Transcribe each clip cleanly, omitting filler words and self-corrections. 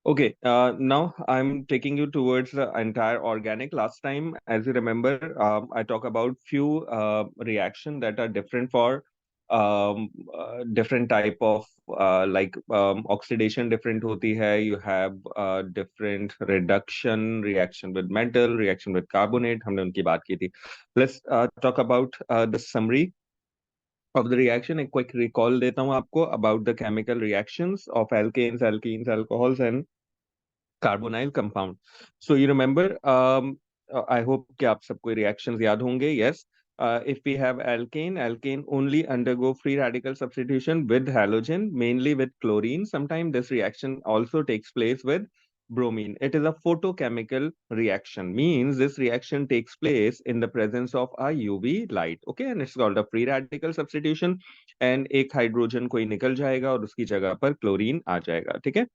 Okay, now I'm taking you towards the entire organic. Last time, as you remember, I talk about few reaction that are different for different type of oxidation different hoti hai. You have different reduction reaction with metal, reaction with carbonate. हमने उनकी बात की थी. Let's talk about the summary of the reaction. A quick recall देता हूँ आपको about the chemical reactions of alkanes, alkenes, alcohols, and carbonyl compound. So you remember, I hope कि आप सबको reactions याद होंगे. Yes. If we have alkane only undergo free radical substitution with halogen, mainly with chlorine. Sometimes this reaction also takes place with bromine. It is a photochemical reaction, means this reaction takes place in the presence of a UV light. Okay, and it's called a free radical substitution. And एक hydrogen कोई निकल जाएगा और उसकी जगह पर chlorine आ जाएगा. ठीक है.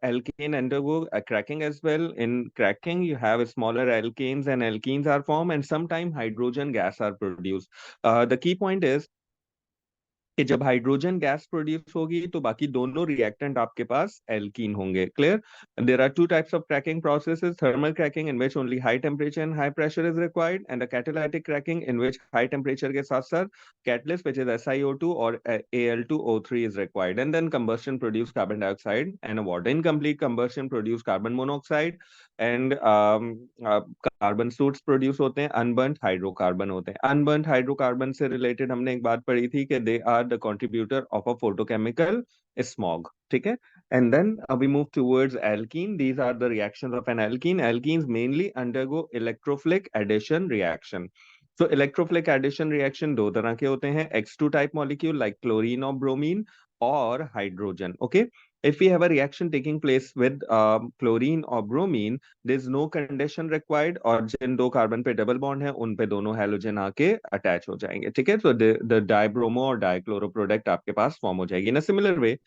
Alkane undergo cracking as well. In cracking, you have smaller alkanes and alkenes are formed, and sometimes hydrogen gas are produced. The key point is कि जब हाइड्रोजन गैस प्रोड्यूस होगी तो बाकी दोनों रिएक्टेंट आपके पास एल्कीन होंगे. Clear. There are two types of cracking processes. Thermal cracking in which only high temperature and high pressure is required, and the catalytic cracking in which high temperature के साथ साथ कैटलिस्ट विच इज SiO2 और Al2O3 is required, and then combustion produce carbon dioxide and water. Incomplete combustion produce carbon monoxide, and carbon suits produce होते हैं. Unburned hydrocarbon होते हैं. Unburned hydrocarbon से related हमने एक बात पढ़ी थी कि they are the contributor of a photochemical smog. ठीक है. And then we move towards alkene. These are the reactions of an alkene. Alkenes mainly undergo electrophilic addition reaction. So electrophilic addition reaction दो तरह के होते हैं. X2 type molecule like chlorine or bromine, or hydrogen. Okay. If we have a reaction taking place with chlorine or bromine, there is no condition required, और जिन दो carbon पे double bond है उन पे दोनों हैलोजन आके अटैच हो जाएंगे. ठीक है. तो द डाइब्रोमो और डाइक्लोरो प्रोडक्ट आपके पास फॉर्म हो जाएगी. In a similar way,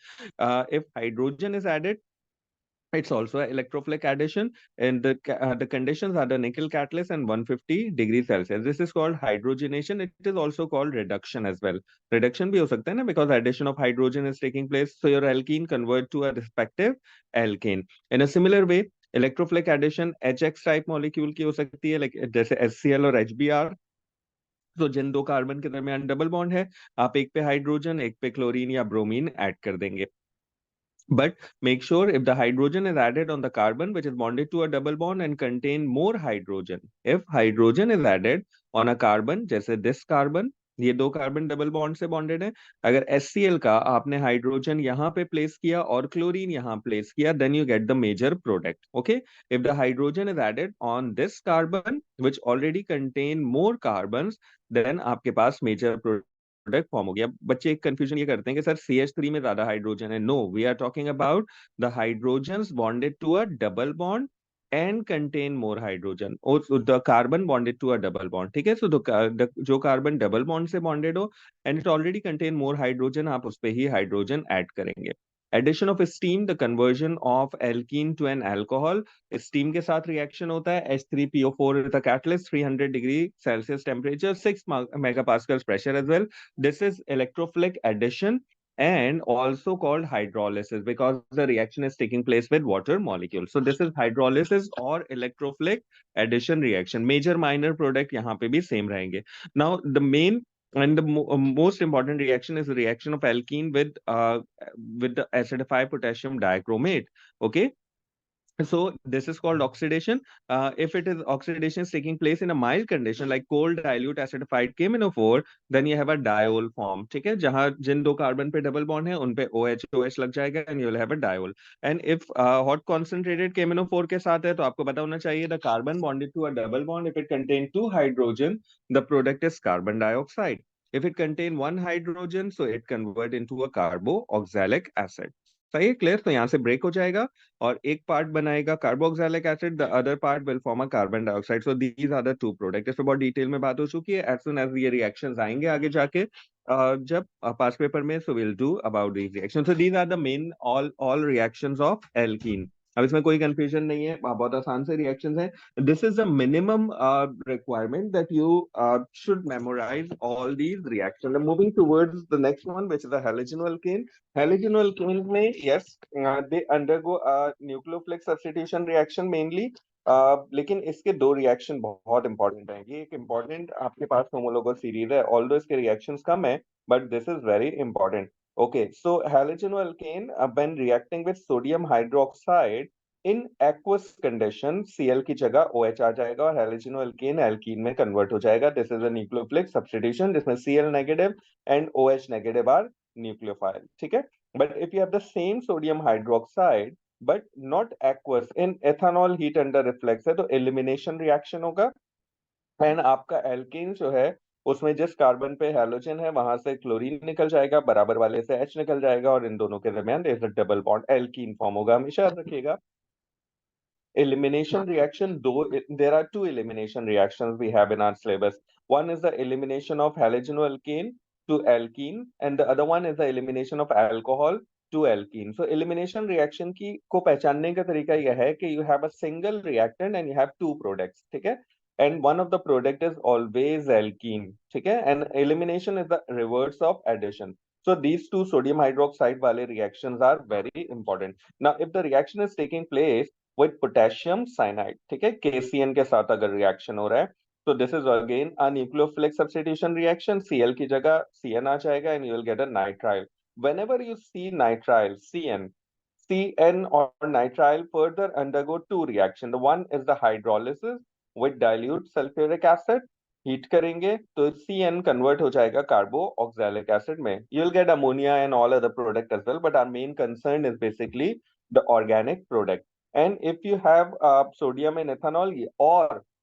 if hydrogen is added, it's also an electrophilic addition, and the conditions are the nickel catalyst and 150 degrees Celsius. This is called hydrogenation. It is also called reduction as well. Reduction भी हो सकता है ना, because addition of hydrogen is taking place. So your alkene convert to a respective alkane. In a similar way, electrophilic addition HX type molecule की हो सकती है, like जैसे HCl और HBr. तो जिन दो कार्बन के दरमियान डबल बॉन्ड है, आप एक पे हाइड्रोजन एक पे क्लोरीन या ब्रोमीन ऐड कर देंगे. But make sure if the hydrogen is added on the carbon which is bonded to a double bond and contain more hydrogen. If hydrogen is added on a carbon, जैसे this carbon, ये दो carbon double bond से bonded है. अगर HCl का आपने hydrogen यहाँ पे प्लेस किया और क्लोरीन यहाँ प्लेस किया, then you get the major product. Okay. If the hydrogen is added on this carbon which already contain more carbons, then आपके पास major प्रोडक्ट फॉर्म हो गया. बच्चे एक कंफ्यूजन ये करते हैं कि सर CH3 में ज्यादा हाइड्रोजन है. No, we are talking about the hydrogens bonded to a double bond and contain more hydrogen, और the carbon bonded to a double bond. ठीक है. सो जो कार्बन डबल बॉन्ड से बॉन्डेड हो and it already contain more hydrogen, आप उस पर ही हाइड्रोजन ऐड करेंगे. Addition of steam, the conversion of alkene to an alcohol. Steam के साथ रिएक्शन होता है. H3PO4 is the catalyst, 300 degree Celsius temperature, 6 megapascals pressure as well. This is electrophilic addition and also called hydrolysis, because the reaction is taking place with water molecules. So this is hydrolysis or electrophilic addition reaction. Major minor product यहाँ पे भी same रहेंगे. Now the main and the most important reaction is the reaction of alkene with the acidified potassium dichromate. Okay. So this is called oxidation. If it is oxidation is taking place in a mild condition like cold dilute acidified KMnO4, then you have a diol form. ठीक है. जहां जिन दो carbon पे double bond है उन पे OH लग जाएगा and you will have a diol. And if hot concentrated KMnO4 के साथ है तो आपको पता होना चाहिए the carbon bonded to a double bond, if it contain two hydrogen, the product is carbon dioxide. If it contain one hydrogen, so it convert into a carboxylic acid. सही है. क्लियर. तो यहाँ से ब्रेक हो जाएगा और एक part बनाएगा carboxylic acid, the other part will form a carbon dioxide. So these are the two product. इस पे बहुत डिटेल में बात हो चुकी है. एज सुन एज ये रिएक्शंस आएंगे आगे जाके जब पास पेपर में, so will do about these reactions. So these are the main all reactions of alkene. अब इसमें कोई कंफ्यूजन नहीं है, बहुत आसान से रिएक्शंस हैं। This is the minimum requirement that you should memorise all these reaction. Moving towards the next one which is the halogen alkane. Halogen alkane में yes they undergo a nucleophilic substitution reaction mainly. लेकिन इसके दो reaction बहुत important हैं। ये एक important आपके पास homologous series है, ऑल्दो इसके रिएक्शंस कम है, but this is very important. Okay, so halogen when reacting with sodium hydroxide in aqueous condition, Cl की जगह OH आ जाएगा और halogen alkene में convert हो जाएगा. This is a nucleophilic substitution जिसमें Cl negative and OH negative are nucleophile. ठीक है? But if you have the same sodium hydroxide but not aqueous in ethanol heat under reflex है तो elimination reaction होगा। And आपका alkene जो है उसमें जिस कार्बन पे हैलोजन है वहां से क्लोरीन निकल जाएगा, बराबर वाले से एच निकल जाएगा और इन दोनों के दरमियान डबल बॉन्ड एल्कीन फॉर्म होगा। हमेशा याद रखिएगा elimination reaction, though there are two elimination reactions we have in our syllabus. One is the elimination of halogenoalkane to alkene, and the other one is the elimination of alcohol to alkene. So elimination reaction की को पहचानने का तरीका यह है कि you have a single reactant and you have two products, ठीक है? And one of the product is always alkene, ठीक है? And elimination is the reverse of addition. So these two sodium hydroxide वाले reactions are very important. Now, if the reaction is taking place with potassium cyanide, ठीक है, KCN के साथ अगर reaction हो रहा है तो this is again a nucleophilic substitution reaction. Cl की जगह Cn आ जाएगा and you will get a nitrile. whenever you see nitrile Cn or nitrile further undergo two reaction. The one is the hydrolysis with dilute sulfuric acid, heat करेंगे तो Cn convert हो जाएगा कार्बो oxalic acid में। You will get ammonia and all other product as well, but our main concern is basically the organic product. And if you have sodium in ethanol,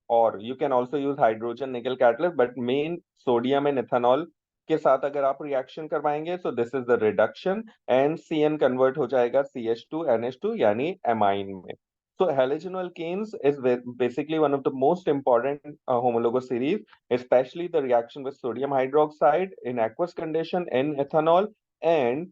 or you can also use hydrogen nickel catalyst, but main sodium in ethanol के साथ अगर आप reaction करवाएंगे so this is the reduction and Cn convert हो जाएगा CH2 NH2 यानी amine में। So halogenalkanes is basically one of the most important homologous series, especially the reaction with sodium hydroxide in aqueous condition in ethanol and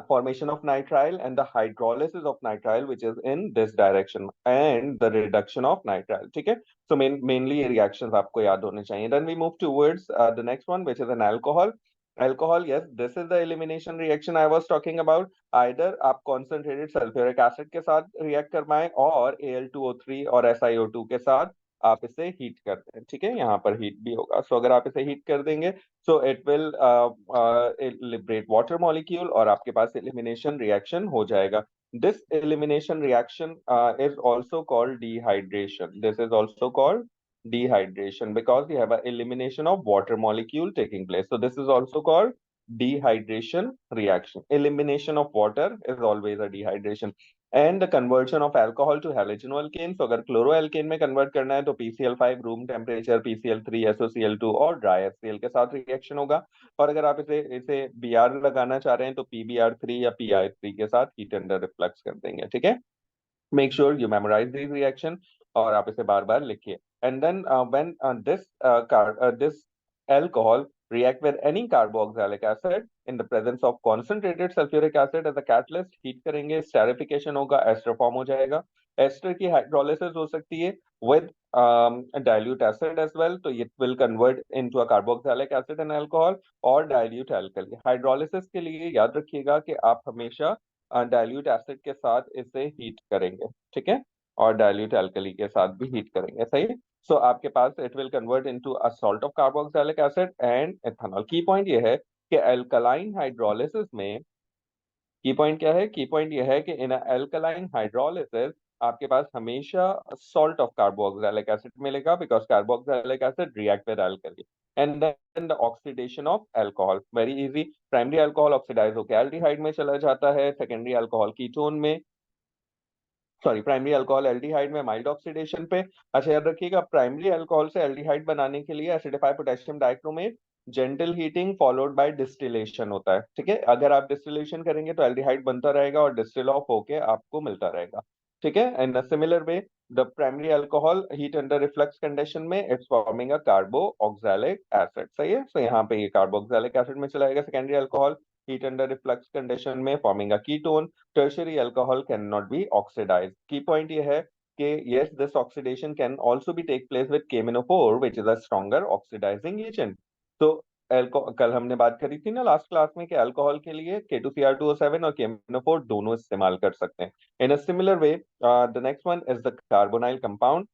formation of nitrile and the hydrolysis of nitrile which is in this direction and the reduction of nitrile, ठीक है? So mainly ये reactions आपको याद होने चाहिए। Then we move towards the next one which is an alcohol. Alcohol, yes, this is the elimination reaction I was talking about. Either आप concentrated sulfuric acid के साथ react करवाएं और Al2O3 और SiO2 के साथ आप इसे हीट करते हैं, ठीक है? यहाँ पर हीट भी होगा। सो अगर आप इसे हीट कर देंगे so it will liberate water molecule और आपके पास elimination reaction हो जाएगा। This elimination reaction is also called dehydration. This is also called dehydration because you have an elimination of water molecule taking place. So this is also called dehydration reaction. Elimination of water is always a dehydration. And the conversion of alcohol to halogenalkane. So अगर chloroalkane में convert करना है तो PCl5 room temperature, PCl3 SOCl2 और dry HCl के साथ reaction होगा। और अगर आप इसे इसे Br लगाना चाह रहे हैं तो PBr3 या PI3 के साथ heat under reflux कर देंगे, ठीक है? Make sure you memorize these reaction और आप इसे बार बार लिखिए। And then when this alcohol react with any carboxylic acid in the presence of concentrated sulfuric acid as a catalyst, heat करेंगे, esterification होगा, ester form हो जाएगा। Ester की hydrolysis हो सकती है with dilute acid as well, तो it will convert into a carboxylic acid and alcohol और dilute alkali। Hydrolysis के लिए याद रखिएगा कि आप हमेशा डाइल्यूट एसिड के साथ इसे हीट करेंगे, ठीक है? और डाइल्यूट अल्कली के साथ भी हीट करेंगे, सही है? सो आपके पास it will convert into a salt of carboxylic acid and ethanol. Key point ये है कि अल्कलाइन हाइड्रोलिसिस में की पॉइंट क्या है? की पॉइंट ये है कि इन अल्कलाइन हाइड्रोलिसिस आपके पास हमेशा सॉल्ट ऑफ कार्बोक्सिलिक एसिड मिलेगा because carboxylic acid react with alkali and then the oxidation of alcohol very easy. Primary alcohol oxidise होकर एल्डिहाइड में चला जाता है, सेकेंडरी अल्कोहल कीटोन में, सॉरी प्राइमरी अल्कोहल एल्डिहाइड में माइल्ड ऑक्सीडेशन पे। अच्छा याद रखिएगा प्राइमरी अल्कोहल से एल्डिहाइड बनाने के लिए acidified potassium dichromate gentle heating followed by distillation होता है, ठीक है? अगर आप डिस्टिलेशन करेंगे तो एल्डिहाइड बनता रहेगा और डिस्टिल ऑफ होके आपको मिलता रहेगा, ठीक है? And similar way the primary alcohol heat under reflux condition में it's forming a carbo oxalic acid, सही है? सो यहाँ पे ये कार्बो ऑक्सैलिक एसिड में चला जाएगा secondary alcohol. heat under reflux condition में forming a ketone. Tertiary alcohol cannot be oxidized. Key point ये है कि yes, this oxidation can also be take place with KMnO4, which is a stronger oxidizing agent. तो कल हमने बात करी थी ना लास्ट क्लास में कि अल्कोहल के लिए K2Cr2O7 और KMnO4 दोनों इस्तेमाल कर सकते हैं. In a similar way, the next one is the carbonyl compound.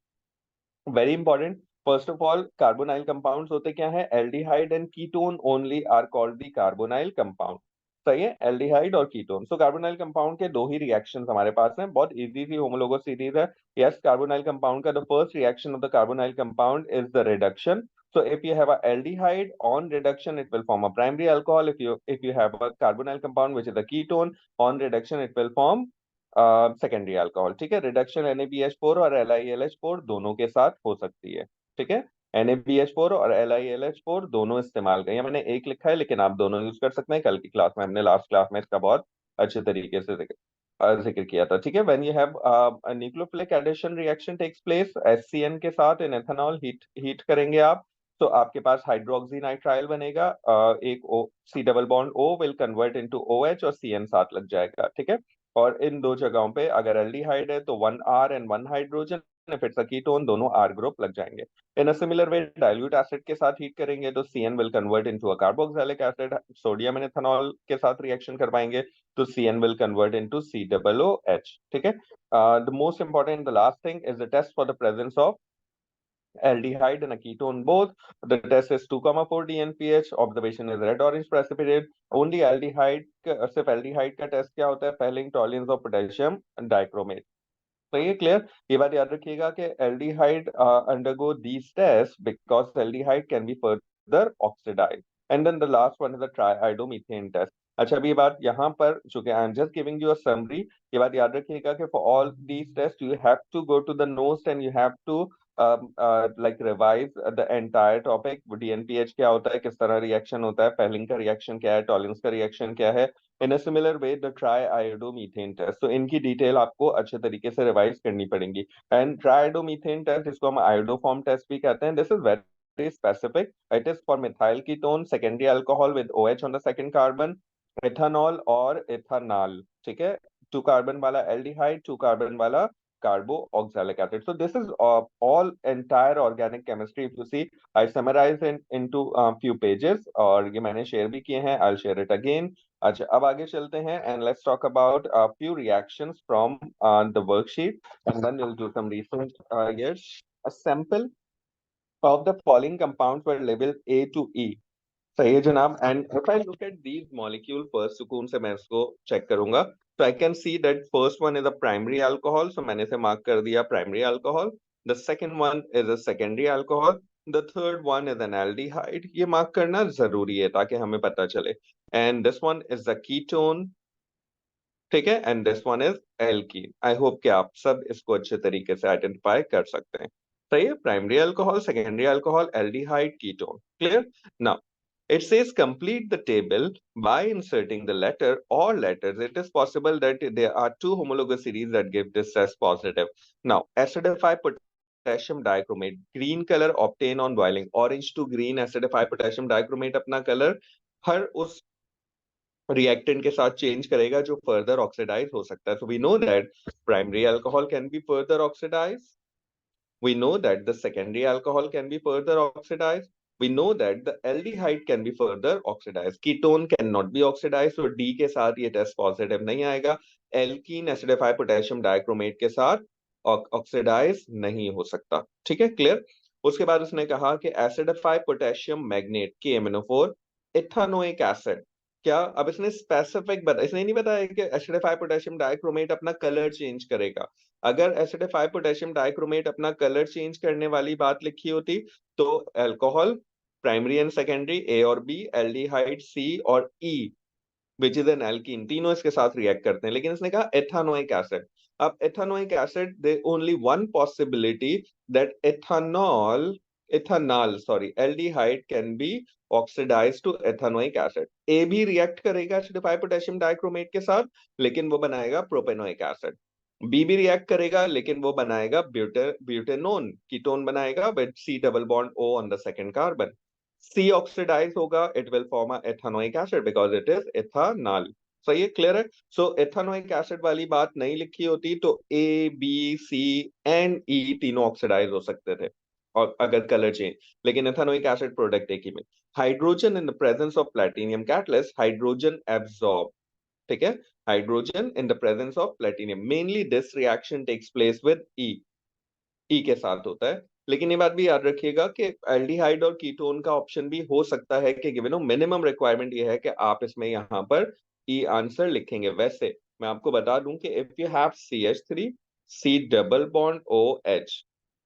Very important. First of all, carbonyl compounds होते क्या है? Aldehyde and ketone only are called the carbonyl compound. सही है, एल्डिहाइड और कीटोन. सो कार्बोनाइल कंपाउंड के दो ही reactions हमारे पास हैं. बहुत इजी सी होमोलोगो सीरीज है. यस, कार्बोनाइल कंपाउंड का the first reaction of the carbonyl compound is the reduction. So if you have a aldehyde on reduction, it will form a primary alcohol. If you have a carbonyl compound which is a ketone on reduction, it will form secondary alcohol. ठीक है, reduction NaBH4 और LiLH4 दोनों के साथ हो सकती है. ठीक है, NaBH4 और LiLH4 दोनों इस्तेमाल करें. मैंने एक लिखा है लेकिन आप दोनों यूज कर सकते हैं. कल की क्लास में हमने लास्ट क्लास में इसका बहुत अच्छे तरीके से जिक्र किया था. ठीक है, when you have nucleophilic addition reaction takes place HCN के साथ इन एथेनॉल हीट करेंगे आप, तो आपके पास हाइड्रोक्सी नाइट्राइल बनेगा. एक C double bond O will convert into OH और CN साथ लग जाएगा. ठीक है, और इन दो जगहों पे अगर एल्डिहाइड है तो 1 R and 1 hydrogen, if it's a ketone दोनों R ग्रुप लग जाएंगे. In a similar way dilute acid के साथ हीट करेंगे तो CN will convert into a carboxylic acid. Sodium and ethanol के साथ रिएक्शन करवाएंगे तो CN will convert into COOH. ठीक है, the most important the last thing is the test for the presence of aldehyde and a ketone both. The test is 2,4 DNPH. Observation is red orange precipitate. Only aldehyde सिर्फ aldehyde का test क्या होता है? Fehling tolerance of potassium dichromate. तो ये clear. ये बात याद रखिएगा कि aldehyde undergo these tests because aldehyde can be further oxidized. And then the last one is the triiodomethane test. अच्छा, अभी ये बात यहाँ पर चूंकि I am just giving you a summary, ये बात याद रखिएगा कि for all these test you have to go to the notes and you have to like revise the entire topic. DNPH क्या होता है, किस तरह रिएक्शन होता है, फेलिंग का रिएक्शन क्या है, टॉलिंस का रिएक्शन क्या है. In a similar way the triiodomethane test, तो इनकी डिटेल आपको अच्छे तरीके से रिवाइज करनी पड़ेगी. एंड ट्राइआयोडोमीथेन टेस्ट, जिसको हम आयोडोफॉर्म टेस्ट भी कहते हैं, this is very specific. It is for methyl ketone, secondary alcohol with OH on the second carbon, ethanol और इथेनॉल. ठीक है, 2 कार्बन वाला एल्डिहाइड, 2 कार्बन वाला carboxylic acid. So this is all entire organic chemistry. If you see, I summarize into few pages और ये मैंने share भी किए हैं. I'll share it again. अच्छा, अब आगे चलते हैं and let's talk about a few reactions from the worksheet and then we'll do some research. Yes, a sample of the following compounds were labeled A to E. सही है जनाब. And if I look at these molecule first, सुकून से मैं इसको check करूंगा, तो I can see that first one is a primary alcohol. So मैंने इसे मार्क कर दिया primary alcohol. The second one is a secondary alcohol. The third one is an aldehyde. ये मार्क करना जरूरी है ताकि हमें पता चले. And this one is the ketone. ठीक है, and this one is alkene. I hope कि आप सब इसको अच्छे तरीके से आइडेंटिफाई कर सकते हैं. सही है, primary alcohol, secondary alcohol, aldehyde, ketone. Clear. Now it says complete the table by inserting the letter or letters. It is possible that there are two homologous series that give this as positive. Now, acidify potassium dichromate, green color obtain on boiling. Orange to green acidify potassium dichromate अपना color हर उस reactant के साथ change करेगा जो further oxidise हो सकता है. So we know that primary alcohol can be further oxidized. We know that the secondary alcohol can be further oxidized. We know that the aldehyde can be further oxidized. Ketone cannot be oxidized, so D के साथ ये test positive नहीं आएगा. Alkene acidify potassium dichromate के साथ oxidise नहीं हो सकता. ठीक है, क्लियर. उसके बाद उसने कहा कि acidify potassium magnet KMnO4 ethanoic acid. क्या अब इसने स्पेसिफिक बता, इसने नहीं बताया कि एसिडिफाई पोटेशियम डाइक्रोमेट अपना कलर चेंज करेगा. अगर एसिडिफाई पोटेशियम डाइक्रोमेट अपना कलर चेंज करने वाली बात लिखी होती तो alcohol primary and secondary A और B, एल्डिहाइड C और E which is N alkene, तीनों इसके साथ रिएक्ट करते हैं. लेकिन इसने कहा एथानोइक एसिड. अब ethanoic acid, there only one possibility that aldehyde can be oxidise to ethanoic acid. A भी रिएक्ट करेगा एसिडिफाई पोटेशियम डाइक्रोमेट के साथ लेकिन वो बनाएगा प्रोपेनोइक एसिड. बी भी रिएक्ट करेगा लेकिन वो बनाएगा ब्यूटेनोन कीटोन बनाएगा with C double bond O on the second carbon. C oxidise होगा, it will form a ethanoic acid because it is ethanol. सही है, क्लियर है। सो एथेनोइक एसिड वाली बात नहीं लिखी होती तो ए बी सी एंड ई तीनों ऑक्सीडाइज हो सकते थे, और अगर कलर चेंज, लेकिन एथेनोइक एसिड प्रोडक्ट एक ही में। Hydrogen in the presence of platinum catalyst, hydrogen absorb, ठीक है, hydrogen in the presence of platinum, mainly this reaction takes place with E, E के साथ होता है। लेकिन ये बात भी याद रखिएगा कि एल्डिहाइड और कीटोन का ऑप्शन भी हो सकता है कि गिवन हो, मिनिमम रिक्वायरमेंट ये है कि आप इसमें यहाँ पर ई आंसर लिखेंगे। वैसे मैं आपको बता दूं कि if you have CH3 C double bond OH,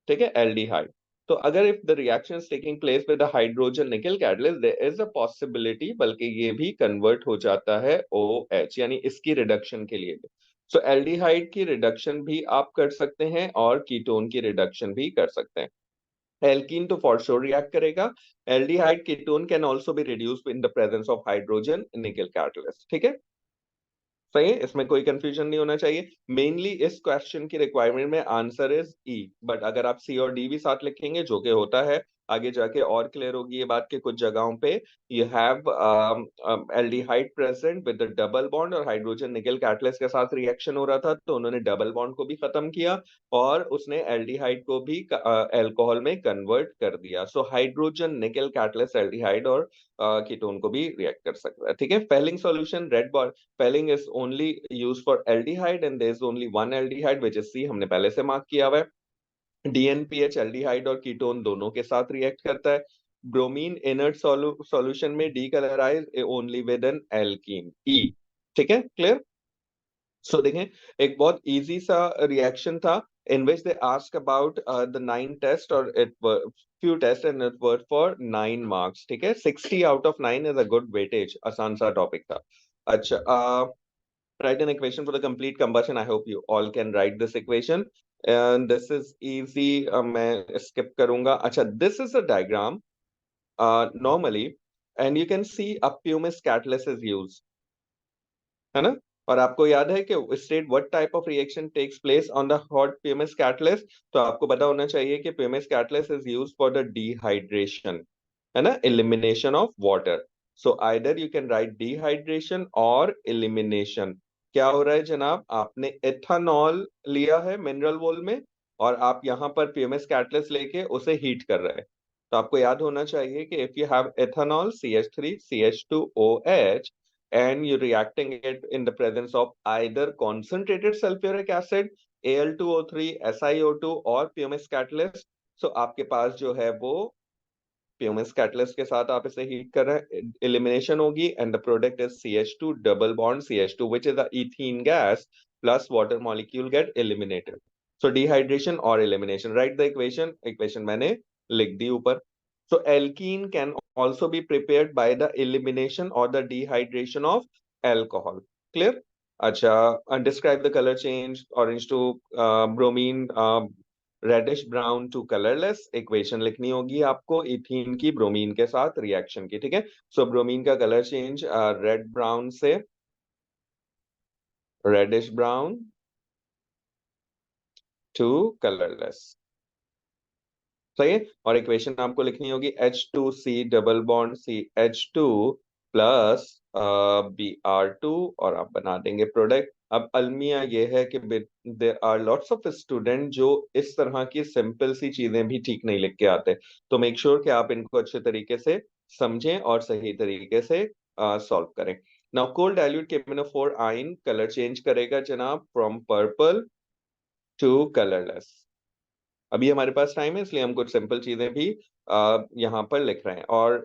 ठीक है, एल्डिहाइड, तो अगर if the reaction is taking place with the hydrogen nickel catalyst, there is a possibility, बल्कि ये भी कन्वर्ट हो जाता है OH, यानी इसकी रिडक्शन के लिए भी। सो एल्डिहाइड की रिडक्शन भी आप कर सकते हैं और कीटोन की रिडक्शन भी कर सकते हैं। एल्कीन तो फॉर श्योर रिएक्ट करेगा। Aldehyde ketone can also be reduced in the presence of hydrogen nickel catalyst, ठीक है। सही है, इसमें कोई कंफ्यूजन नहीं होना चाहिए। मेनली इस क्वेश्चन की रिक्वायरमेंट में आंसर इज ई, बट अगर आप सी और डी भी साथ लिखेंगे, जो कि होता है, आगे जाके और क्लियर होगी ये बात कि कुछ जगहों पे you have aldehyde present with the double bond, और हाइड्रोजन निकल कैटलिस्ट के साथ रिएक्शन हो रहा था तो उन्होंने डबल बॉन्ड को भी खत्म किया और उसने एल्डिहाइड को भी अल्कोहल में कन्वर्ट कर दिया। So hydrogen nickel catalyst aldehyde और कीटोन को भी रिएक्ट कर सकता है, ठीक है। Fehling solution, red bond Pelling is only used for aldehyde and there is only one aldehyde which is C, हमने पहले से मार्क किया हुआ है। DNPH एल्डिहाइड और कीटोन दोनों के साथ रिएक्ट करता है। ब्रोमीन इनर्ट सॉल्यूशन में decolourise only with an alkene, E, ठीक है, क्लियर। सो देखें, एक बहुत इजी सा रिएक्शन था in which they asked about the 9 tests, or it were few tests and it were for 9 marks, ठीक है। 60 out of 9 is a good weightage, आसान सा टॉपिक था। अच्छा, write an equation for the complete combustion. I hope you all can write this equation. And this is easy. मैं skip करूंगा। अच्छा, this is a diagram normally, and you can see a pumice catalyst is used, है ना। और आपको याद है कि state what type of reaction takes place on the hot pumice catalyst, तो आपको पता होना चाहिए कि pumice catalyst is used for the dehydration, है ना, elimination of water. So either you can write dehydration or elimination. क्या हो रहा है जनाब, आपने एथेनॉल लिया है मिनरल वॉल में और आप यहाँ पर pumice catalyst लेके उसे हीट कर रहे हैं। तो आपको याद होना चाहिए कि if you have ethanol CH3 CH2OH and you're reacting it in the presence of either concentrated sulfuric acid, Al2O3, SiO2 और pumice catalyst, so आपके पास जो है वो pumice catalyst के साथ आप इसे हीट कर रहे हैं, elimination होगी and the product is CH2 double bond CH2 which is the ethene gas plus water molecule get eliminated. So dehydration or elimination, write the equation मैंने लिख दी ऊपर। So alkene can also be prepared by the elimination or the dehydration of alcohol. Clear? अच्छा, describe the color change, orange to bromine, reddish brown to colourless. Equation लिखनी होगी आपको ethene की bromine के साथ रिएक्शन की, ठीक है। सो ब्रोमीन का कलर चेंज रेड ब्राउन से रेडिश ब्राउन टू कलरलेस, सही है। और इक्वेशन आपको लिखनी होगी H2C double bond CH2 plus Br2, और आप बना देंगे प्रोडक्ट। अब अलमिया ये है कि there are lots of student जो इस तरह की सिंपल सी चीजें भी ठीक नहीं लिख के आते, तो मेक श्योर कि आप इनको अच्छे तरीके से समझें और सही तरीके से सॉल्व करें। Now cold dilute KMnO4 ion colour change करेगा जनाब फ्रॉम पर्पल टू कलरलेस। अभी हमारे पास टाइम है इसलिए हम कुछ सिंपल चीजें भी यहाँ पर लिख रहे हैं। और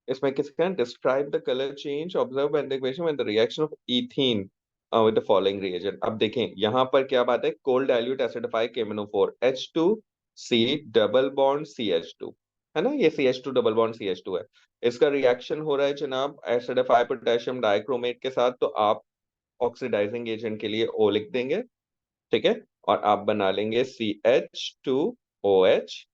इसमें किसका describe the colour change observe when the equation when the reaction of ethene with the following reagent. अब देखें यहाँ पर क्या बात है, cold dilute acidify KMnO4 H2C double bond CH2, है ना, ये CH2 डबल बॉन्ड CH2 है। इसका रिएक्शन हो रहा है जनाब एसिडिफाई पोटेशियम डाइक्रोमेट के साथ, तो आप ऑक्सीडाइजिंग एजेंट के लिए O लिख देंगे, ठीक है। और आप बना लेंगे CH2OH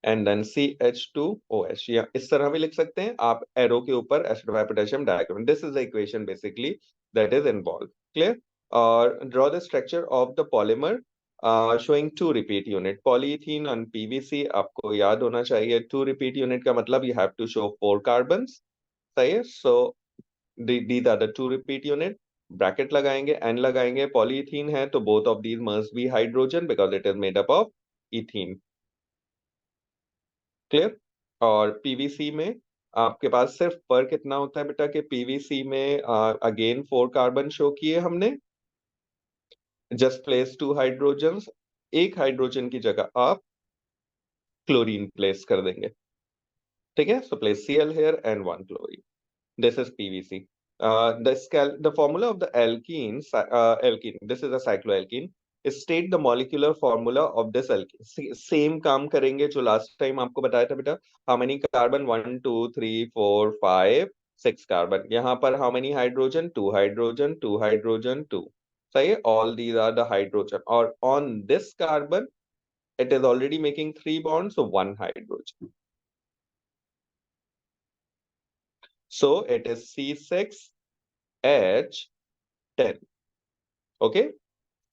एंड देन CH2OH, या इस तरह भी लिख सकते हैं आप एरो के ऊपर acid potassium diagram. This is the equation basically that is involve, clear. और draw the structure of the polymer. showing 2 repeat unit. Polyethene on PVC आपको याद होना चाहिए 2 repeat unit का मतलब you have to show 4 carbons. सही है. So these are the 2 repeat unit. Bracket लगाएंगे, n लगाएंगे. पॉलीथीन है तो both of these must be hydrogen because it is made up of ethene. Clear. और पीवीसी में आपके पास सिर्फ फर्क कितना होता है बेटा कि पीवीसी में अगेन 4 कार्बन शो किए हमने. Just place 2 hydrogens. एक हाइड्रोजन की जगह आप क्लोरीन प्लेस कर देंगे. ठीक है. So place Cl here and 1 chlorine. This is PVC. The formula of the alkene, this is a cycloalkene. State the molecular formula of this alkene. Same काम करेंगे जो last time आपको बताया था बेटा. How many carbon? 1, 2, 3, 4, 5, 6 carbon. यहाँ पर how many hydrogen? 2 hydrogen, 2 hydrogen, 2. सही है. All these are the hydrogen. और on this carbon, it is already making 3 bonds, so 1 hydrogen. So it is C6H10. Okay.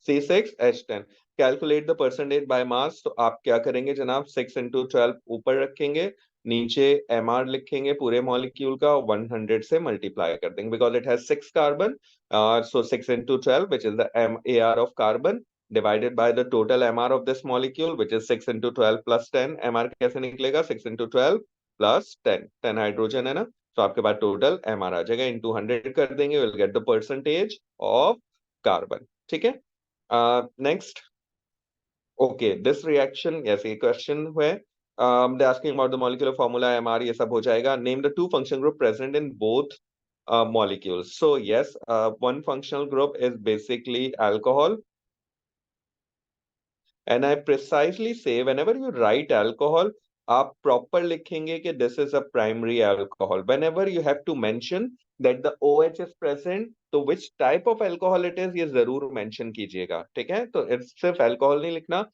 C6H10. Calculate the percentage by mass. तो आप क्या करेंगे जनाब? 6 into 12 ऊपर रखेंगे, नीचे mr लिखेंगे पूरे मॉलिक्यूल का, 100 से मल्टीप्लाई कर देंगे because it has 6 carbon. So 6 into 12 which is the MAR of carbon divided by the total MR of this molecule which is 6 into 12 plus 10. MR कैसे निकलेगा? 6 into 12 plus 10. 10 हाइड्रोजन है ना. तो आपके पास टोटल MR आ जाएगा, into 100 कर देंगे, will get the percentage of carbon. ठीक है. Next. Okay, this reaction, yes, a question where they're asking about the molecular formula, MR, ये सब हो जाएगा. Name the 2 functional group present in both molecules. So yes, one functional group is basically alcohol. And I precisely say whenever you write alcohol, आप proper लिखेंगे कि this is a primary alcohol. Whenever you have to mention that the OH is present, तो which type of alcohol it is, ये जरूर mention कीजिएगा. ठीक है. तो it's सिर्फ alcohol नहीं लिखना,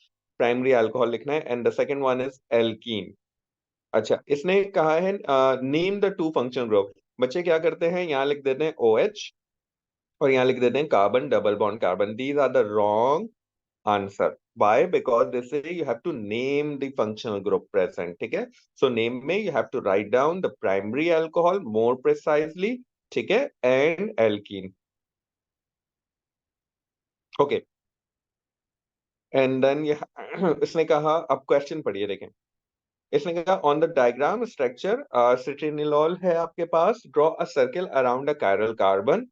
primary alcohol लिखना है. And the second one is alkene. अच्छा, इसने कहा है name the 2 functional group. बच्चे क्या करते हैं? यहाँ लिख देते हैं OH और यहाँ लिख देते हैं carbon double bond carbon. These are the wrong answer. Why? Because they say you have to name the functional group present. ठीक है. So name में you have to write down the primary alcohol more precisely. ठीक है. And alkene. Okay. And then इसने कहा, अब question पढ़िए देखें. इसने कहा on the diagram structure citrinol है आपके पास. Draw a circle around a chiral carbon.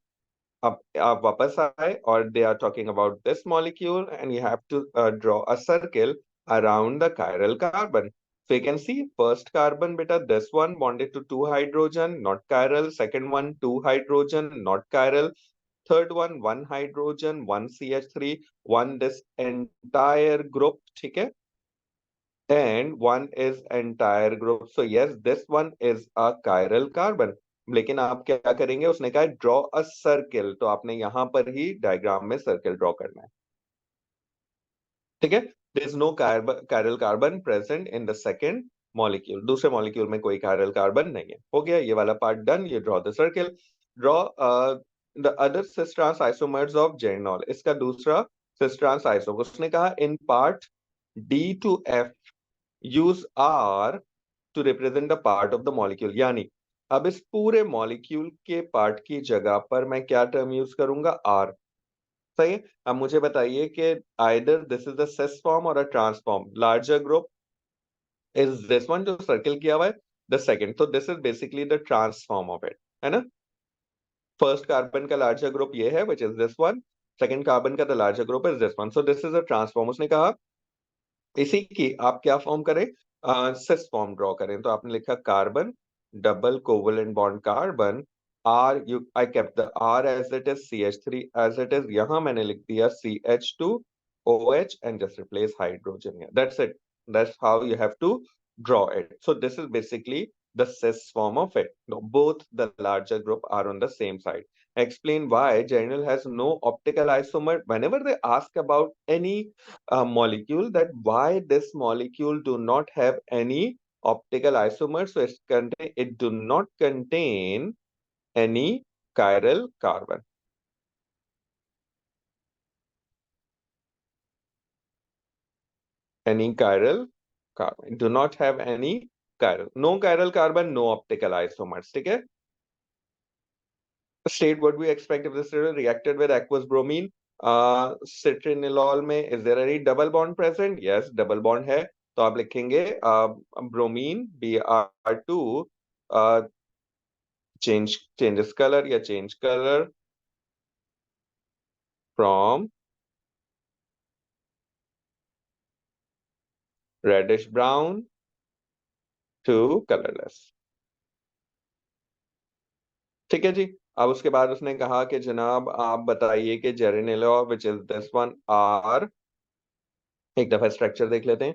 अब आप वापस आए और they are talking about this molecule and you have to draw a circle around the chiral carbon. So you can see first carbon beta, this one bonded to 2 hydrogen, not chiral. Second one 2 hydrogen, not chiral. Third one 1 hydrogen, 1 CH3, one this entire group. ठीक है. And one is entire group. So yes, this one is a chiral carbon. लेकिन आप क्या करेंगे? उसने कहा draw a circle, तो आपने यहां पर ही डायग्राम में सर्किल ड्रॉ करना है. ठीक है. There is no chiral carbon present in the second molecule. दूसरे मॉलिक्यूल में कोई chiral carbon नहीं है. हो गया ये वाला पार्ट डन. ये draw the circle. Draw the other cis trans isomers of जेनॉल. इसका दूसरा सिस ट्रांस आइसोमर. उसने कहा in part D to F use R to represent the part of the molecule. यानी अब इस पूरे मॉलिक्यूल के पार्ट की जगह पर मैं क्या टर्म यूज करूंगा? R. सही है. अब मुझे बताइए कि either this is the cis form और a trans form. Larger group is this one जो सर्किल किया हुआ है, द सेकंड. तो this is basically the trans form of it, है ना. फर्स्ट कार्बन का लार्जर ग्रुप ये है which is this one. Second carbon का the larger group is this one. So this is a trans form. उसने कहा इसी की आप क्या फॉर्म करें? सिस फॉर्म ड्रॉ करें. तो आपने लिखा carbon double covalent bond carbon. R you I kept the R as it is, CH3 as it is. यहां मैंने लिख दिया CH2 OH and just replace hydrogen here. That's it. That's how you have to draw it. So this is basically the cis form of it. No, both the larger group are on the same side. Explain why general has no optical isomer. Whenever they ask about any molecule, that why this molecule do not have any optical isomer, so it do not contain any chiral carbon. any chiral carbon, do not have any chiral, no chiral carbon, no optical isomers. ठीक है? State what we expect if this reacted with aqueous bromine. Citrinilol में is there any double bond present? Yes, double bond है. तो आप लिखेंगे bromine Br2 changes color या change color from reddish brown to colorless. ठीक है जी. अब उसके बाद उसने कहा कि जनाब आप बताइए कि जेरेनिलो which is this one are, एक दफा स्ट्रक्चर देख लेते हैं.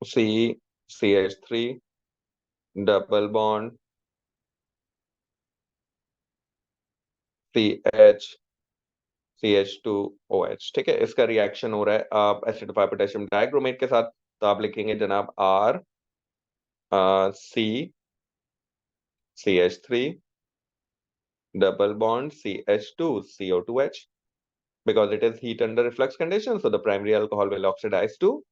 CH3 double bond CH2OH. ठीक है, इसका रिएक्शन हो रहा है आप एसिडिफाइड पोटेशियम डाइक्रोमेट के साथ. तो आप लिखेंगे जनाब R CH3 double bond CH2 CO2H, because it is heat under reflux condition, so the primary alcohol will oxidize to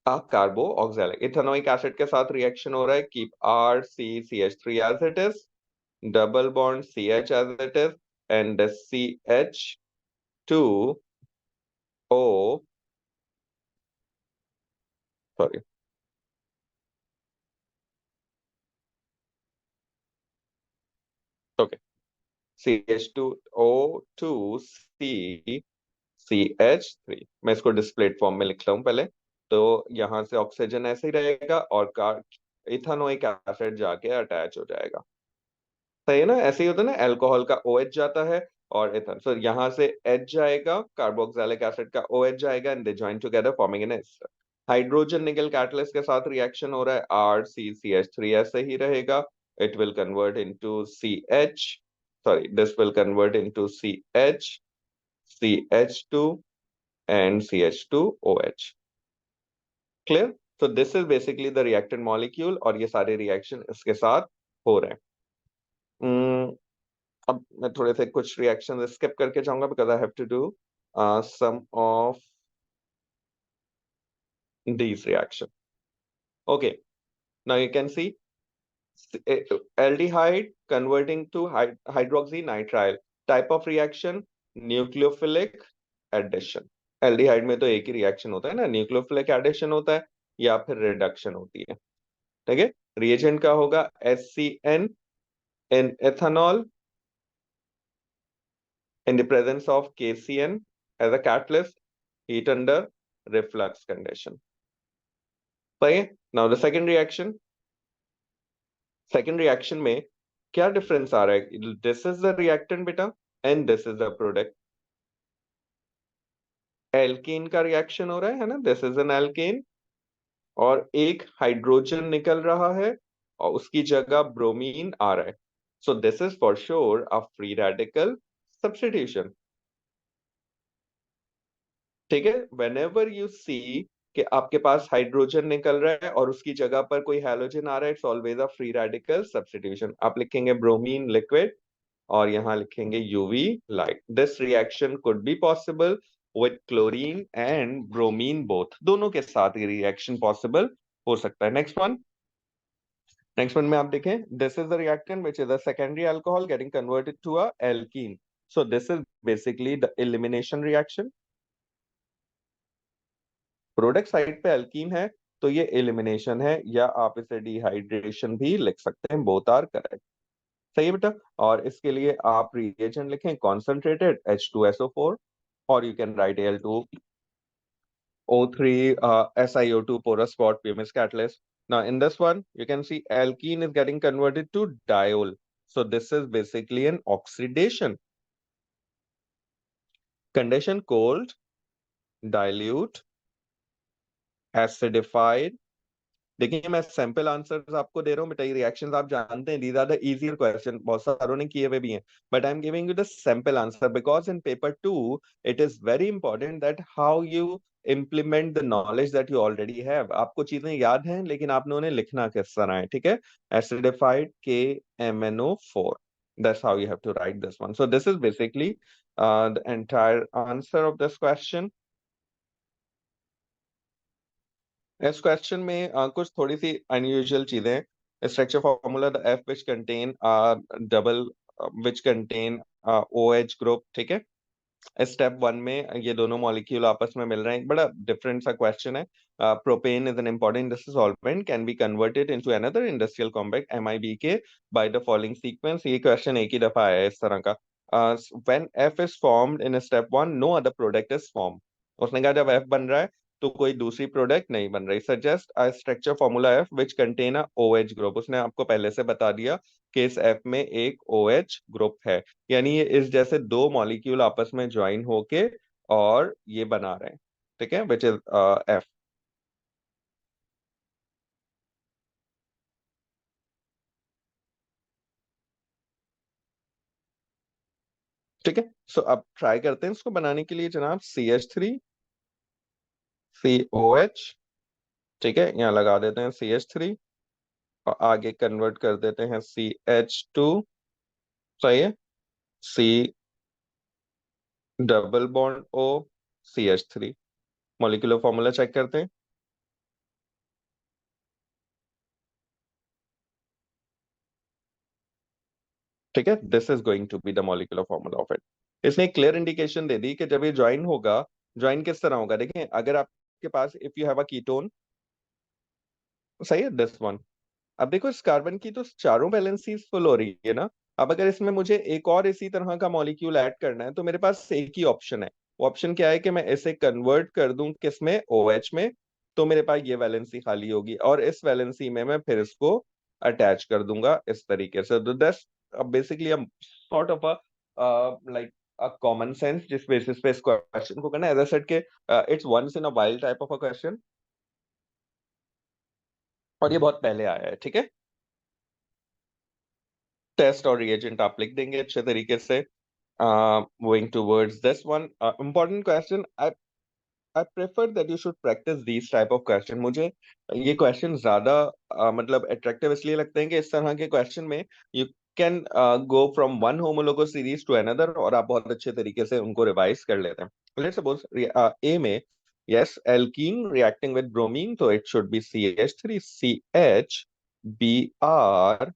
a carboxylic. Ethanoic acid के साथ रिएक्शन हो रहा है. Keep RCCH3 as it is, double bond CH as it is, and the CH2O, sorry, okay, CH2O2C CH3. मैं इसको displayed form में लिखता हूँ पहले. तो यहां से ऑक्सीजन ऐसे ही रहेगा और इथानोइक एसिड जाके अटैच हो जाएगा. सही है ना? ऐसे ही होता है ना, अल्कोहल का OH जाता है और इथन, सो यहाँ से H जाएगा, कार्बोक्सिलिक एसिड का OH जाएगा, and they join together forming an ester. Hydrogen nickel catalyst के साथ रिएक्शन हो रहा है. RCCH3 ऐसे ही रहेगा. It will convert into CH, sorry, this will convert into CH, CH2 and CH2OH. Clear? So this is basically the reactant molecule और ये सारे रिएक्शन इसके साथ हो रहे हैं. अब मैं थोड़े से कुछ रिएक्शन स्किप करके जाऊंगा because I have to do some of these reaction. Okay, now you can see aldehyde converting to hydroxynitrile. Type of reaction, nucleophilic addition. Aldehyde में तो एक ही रिएक्शन होता है ना, न्यूक्लियोफिलिक एडिशन होता है या फिर रिडक्शन होती है. ठीक है. रिएजेंट का होगा HCN in ethanol in the presence of KCN as a catalyst, heat under reflux condition. सही है. Now the second reaction में क्या डिफरेंस आ रहा है? This is the reactant बेटा and this is the product. Alkane का रिएक्शन हो रहा है ना, दिस इज एन एल्केन, और एक हाइड्रोजन निकल रहा है और उसकी जगह ब्रोमीन आ रहा है. सो this is for sure a free radical substitution. ठीक है. व्हेनेवर यू सी कि आपके पास हाइड्रोजन निकल रहा है और उसकी जगह पर कोई हैलोजन आ रहा है, it's always a free radical substitution. आप लिखेंगे ब्रोमीन लिक्विड और यहाँ लिखेंगे UV light. This reaction could be possible with chlorine and bromine both. दोनों के साथ ये रिएक्शन पॉसिबल हो सकता है. नेक्स्ट वन में आप देखें, this is the reactant which is a secondary alcohol getting converted to a alkene. So this is basically the elimination reaction. Product side पे एल्कीन है तो ये एलिमिनेशन है, या आप इसे डिहाइड्रेशन भी लिख सकते हैं. Both are correct. सही है बेटा. और इसके लिए आप रिएजेंट लिखें concentrated H2SO4, or you can write Al2O3 SiO2 porous spot PMS catalyst. Now in this one you can see alkene is getting converted to diol, so this is basically an oxidation condition. Cold, dilute, acidified. देखिए मैं sample answers आपको दे रहा हूँ बेटा, ये reactions आप जानते हैं, these are the easier question, बहुत सारों ने किए हुए भी हैं, but I am giving you the sample answer because in paper 2 it is very important that how you implement the knowledge that you already have. आपको चीजें याद हैं लेकिन आपने उन्हें लिखना किस तरह है. ठीक है. Acidified KMNO4. That's how you have to write this one. So this is basically the entire answer of this question. इस क्वेश्चन में कुछ थोड़ी सी अनयूजुअल चीजें हैं। Structure formula the F which contain double which contain O H group, ठीक है। Step one में ये दोनों मॉलिक्यूल आपस में मिल रहे हैं। एक बड़ा डिफरेंट सा क्वेश्चन है। Propane is an important industrial solvent can be converted into another industrial compact MIBK by the following sequence. ये क्वेश्चन एक ही दफा आया है इस तरह का। When F is formed in step one no other product is form. उसने कहा जब एफ बन रहा है तो कोई दूसरी प्रोडक्ट नहीं बन रही। Suggest a structure formula F which contain a OH group. उसने आपको पहले से बता दिया कि इस एफ में एक OH ग्रुप है, यानी ये इस जैसे दो मॉलिक्यूल आपस में ज्वाइन होके और ये बना रहे हैं, ठीक है, विच इज एफ। ठीक है, सो अब ट्राई करते हैं इसको बनाने के लिए जनाब। CH3COH, ठीक है, यहाँ लगा देते हैं CH3 और आगे कन्वर्ट कर देते हैं CH2, सही है। C double bond O, CH3। Molecular formula check करते हैं। ठीक है, this is going to be the molecular formula of it. इसने एक क्लियर इंडिकेशन दे दी कि जब ये ज्वाइन होगा, ज्वाइन किस तरह होगा। देखें, अगर आपके पास if you have a ketone, सही है, दिस वन। अब देखो इस कार्बन की तो चारों वैलेंसीज फुल हो रही है ना। अब अगर इसमें मुझे एक और इसी तरह का मॉलिक्यूल ऐड करना है तो मेरे पास एक ही ऑप्शन है। वो ऑप्शन क्या है कि मैं इसे कन्वर्ट कर दूं किसमें, OH में। तो मेरे पास ये वैलेंसी खाली होगी और इस वैलेंसी में मैं फिर इसको अटैच कर दूंगा इस तरीके से। तो that's basically sort of a like a common sense जिस बेसिस पे इस क्वेश्चन को करना है। एज आई सेड के it's once in a wild type of a question और ये बहुत पहले आया है, ठीक है। टेस्ट और रिएजेंट आप लिख देंगे अच्छे तरीके से। Moving towards this one, important question. I prefer that you should practice these type of question. मुझे ये क्वेश्चन ज्यादा मतलब अट्रैक्टिव इसलिए लगते हैं कि इस तरह के क्वेश्चन में you can go from one homologous series to another और आप बहुत अच्छे तरीके से उनको रिवाइज कर लेते हैं। लेट्स सपोज ए में, yes, alkene reacting with bromine, तो it should be CH3 CH Br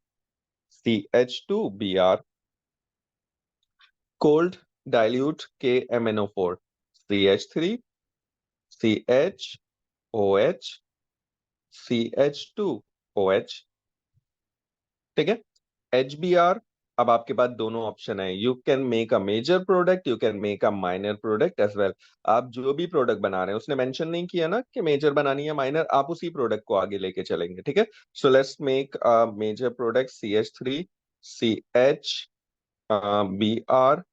CH2 Br। cold dilute KMnO4 CH3 CHOH CH2OH, ठीक है। HBr, अब आपके पास दोनों ऑप्शन है। You can make a major product, you can make a minor product as well. आप जो भी प्रोडक्ट बना रहे हैं, उसने मेंशन नहीं किया ना कि मेजर बनानी है माइनर, आप उसी प्रोडक्ट को आगे लेके चलेंगे, ठीक है। So let's make a major product CH3 CH Br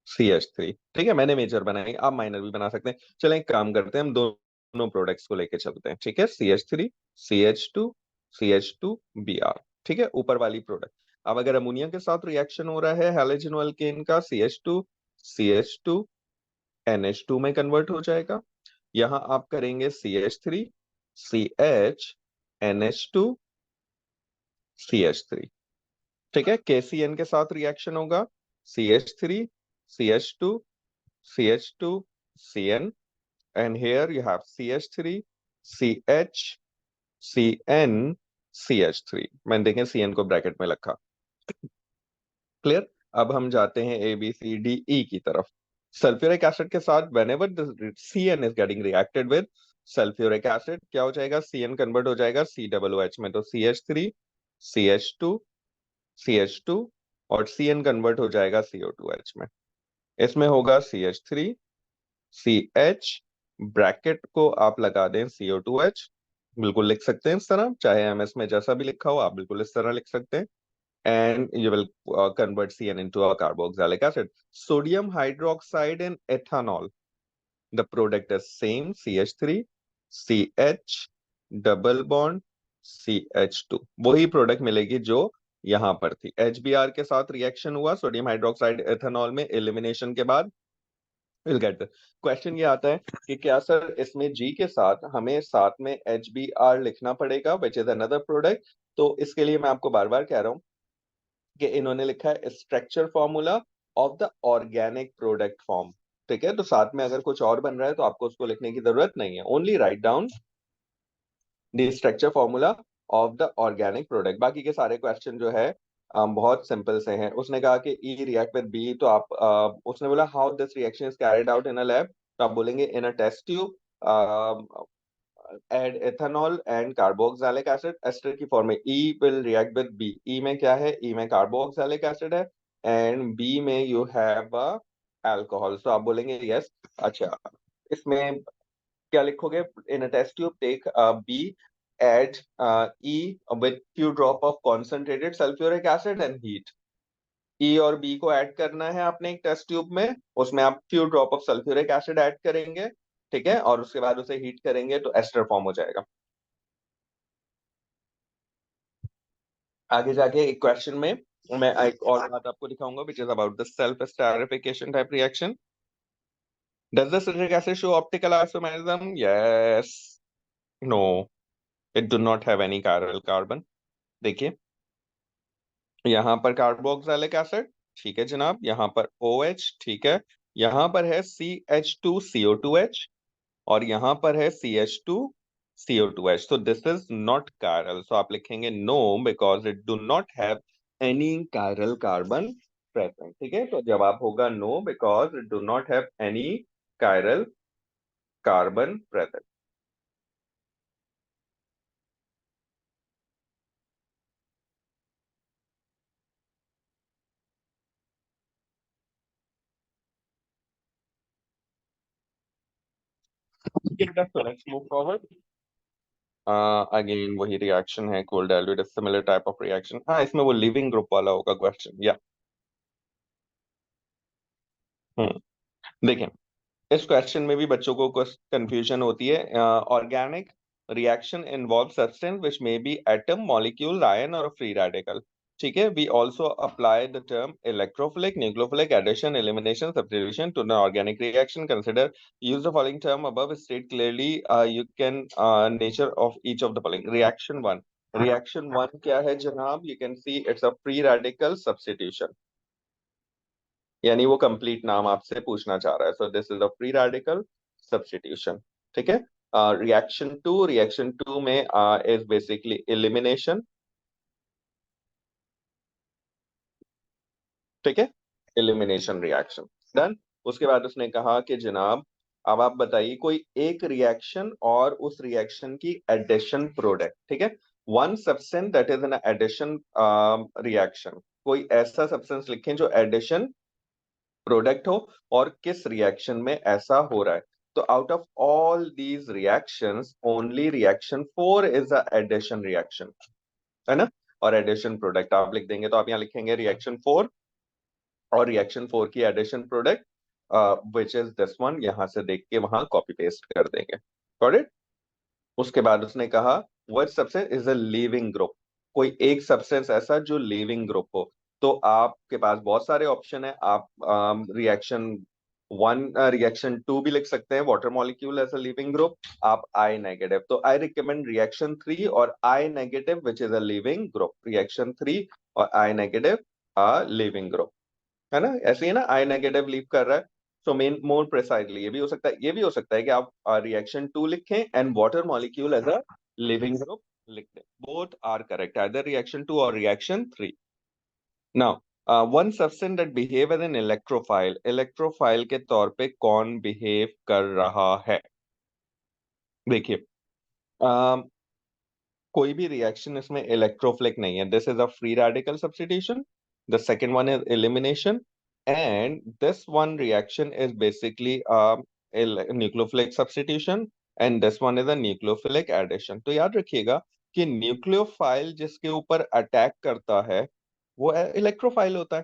CH3, ठीक है। मैंने मेजर बनाई, आप माइनर भी बना सकते हैं। चलें एक काम करते हैं, हम दोनों प्रोडक्ट्स को लेके चलते हैं, ठीक है। CH3 CH2 CH2 Br, ठीक है, ऊपर वाली प्रोडक्ट। अब अगर अमोनिया के साथ रिएक्शन हो रहा है हैलोजन अल्केन का, CH2 NH2 में कन्वर्ट हो जाएगा। यहां आप करेंगे CH3 CH NH2 CH3, ठीक है। KCN के साथ रिएक्शन होगा, CH3 CH2 CH2 CN, and here you have CH3 CH CN CH3। मैंने देखें CN को ब्रैकेट में रखा। क्लियर। अब हम जाते हैं ABCDE की तरफ। सल्फ्यूरिक एसिड के साथ whenever the CN is getting reacted with sulphuric acid, क्या हो जाएगा, CN कन्वर्ट हो जाएगा COOH में। तो CH3 CH2 CH2 और CN कन्वर्ट हो जाएगा CO2H में। इसमें होगा CH3 CH, ब्रैकेट को आप लगा दें CO2H। बिल्कुल लिख सकते हैं इस तरह, चाहे एमएस में जैसा भी लिखा हो आप बिल्कुल इस तरह लिख सकते हैं। And you will convert CN into a carboxylic acid. Sodium hydroxide and ethanol, the product is same, CH3 CH double bond CH2। वही प्रोडक्ट मिलेगी जो यहां पर थी। HBr के साथ रिएक्शन हुआ सोडियम हाइड्रोक्साइड एथेनॉल में, एलिमिनेशन के बाद विल गेट द क्वेश्चन। ये आता है कि क्या सर इसमें जी के साथ हमें साथ में HBr लिखना पड़ेगा विच इज अनदर प्रोडक्ट। तो इसके लिए मैं आपको बार बार कह रहा हूँ कि इन्होंने लिखा है structure formula of the organic product form. ठीक है, तो साथ में अगर कुछ और बन रहा है तो आपको उसको लिखने की जरूरत नहीं है, only write down the structure formula of the organic product. बाकी के सारे क्वेश्चन जो है बहुत सिंपल से हैं। उसने कहा कि ई रिएक्ट विद बी, तो आप उसने बोला how this reaction is carried out in a lab, तो आप बोलेंगे in a test tube add ethanol and carboxylic acid. Ester की फॉर्म में E will react with B, E में क्या है, ई में कार्बोक्सिलिक एसिड है, एंड बी में यू हैव अल्कोहल, तो आप बोलेंगे यस। अच्छा, इसमें क्या लिखोगे, in a test tube take B, add E with few drop of concentrated sulfuric acid and heat। E और B को ऐड करना है आपने एक टेस्ट ट्यूब में, उसमें आप few drop of sulfuric acid add करेंगे, ठीक है, और उसके बाद उसे हीट करेंगे तो एस्टर फॉर्म हो जाएगा। आगे जाके एक क्वेश्चन में मैं एक और बात आपको दिखाऊंगा which is about the self esterification type reaction. Does the citric acid show optical isomerism? Yes, no, it do not have any chiral carbon. देखिए, यहाँ पर कार्बोक्सिलिक एसिड, ठीक है जनाब, यहाँ पर OH, ठीक है, यहाँ पर है CH2CO2H, और यहाँ पर है CH2CO2H, so this is not chiral, so आप लिखेंगे no because it do not have any chiral carbon present। ठीक है, तो जवाब होगा no because it do not have any chiral carbon present। So let's move forward। Again वही reaction है, cold dilute similar type of reaction. हाँ, इसमें वो लिविंग ग्रुप वाला होगा क्वेश्चन, या देखें, इस क्वेश्चन में भी बच्चों को कुछ कंफ्यूजन होती है। Organic reaction involve substance which may be atom, molecule, ion और फ्री रेडिकल। ठीक है, we also apply the term electrophilic, nucleophilic, addition, elimination, substitution to the organic reaction. Consider use the following term above, state clearly you can nature of each of the following. Reaction one, reaction one क्या है जनाब, you can see it's a free radical substitution, यानी वो complete नाम आपसे पूछना चाह रहा है। सो this is a free radical substitution. ठीक है, रिएक्शन टू में इज बेसिकली एलिमिनेशन। ठीक है, एलिमिनेशन रिएक्शन डन। उसके बाद उसने कहा कि जनाब अब आप बताइए कोई एक रिएक्शन और उस रिएक्शन की एडिशन प्रोडक्ट। ठीक है, one substance that is an addition reaction, कोई ऐसा सब्सटेंस लिखें जो एडिशन प्रोडक्ट हो और किस रिएक्शन में ऐसा हो रहा है। तो out of all these reactions only reaction four is a addition reaction, है ना, और एडिशन प्रोडक्ट आप लिख देंगे, तो आप यहाँ लिखेंगे रिएक्शन फोर और रिएक्शन फोर की addition product which is this one, यहां से देख के वहां कॉपी पेस्ट कर देंगे। Got it. उसके बाद उसने कहा what substance is a leaving group, कोई एक सब्सटेंस ऐसा जो लिविंग ग्रुप हो। तो आपके पास बहुत सारे ऑप्शन है, आप रिएक्शन वन, रिएक्शन टू भी लिख सकते हैं, water molecule as a leaving group, आप आई नेगेटिव, तो आई रिकमेंड रिएक्शन थ्री और I negative which is a leaving group, reaction three और आई नेगेटिव लिविंग ग्रुप, है ना, ऐसे ही ना, आई नेगेटिव लीव कर रहा है। सो मेन मोर प्रिसाइजली ये भी हो सकता है, ये भी हो सकता है कि आप रिएक्शन टू लिखें and water molecule as a leaving group लिख दें, both are correct, either reaction two और reaction three. Now one substance that behave as an electrophile, electrophile के तौर पे कौन बिहेव कर रहा है। देखिए, कोई भी रिएक्शन इसमें इलेक्ट्रोफिलिक नहीं है, this is a free radical substitution, the second one is elimination, and this one reaction is basically nucleophilic substitution, and this one is a nucleophilic addition. तो याद रखिएगा कि न्यूक्लियोफाइल जिसके ऊपर अटैक करता है वो इलेक्ट्रोफाइल होता है,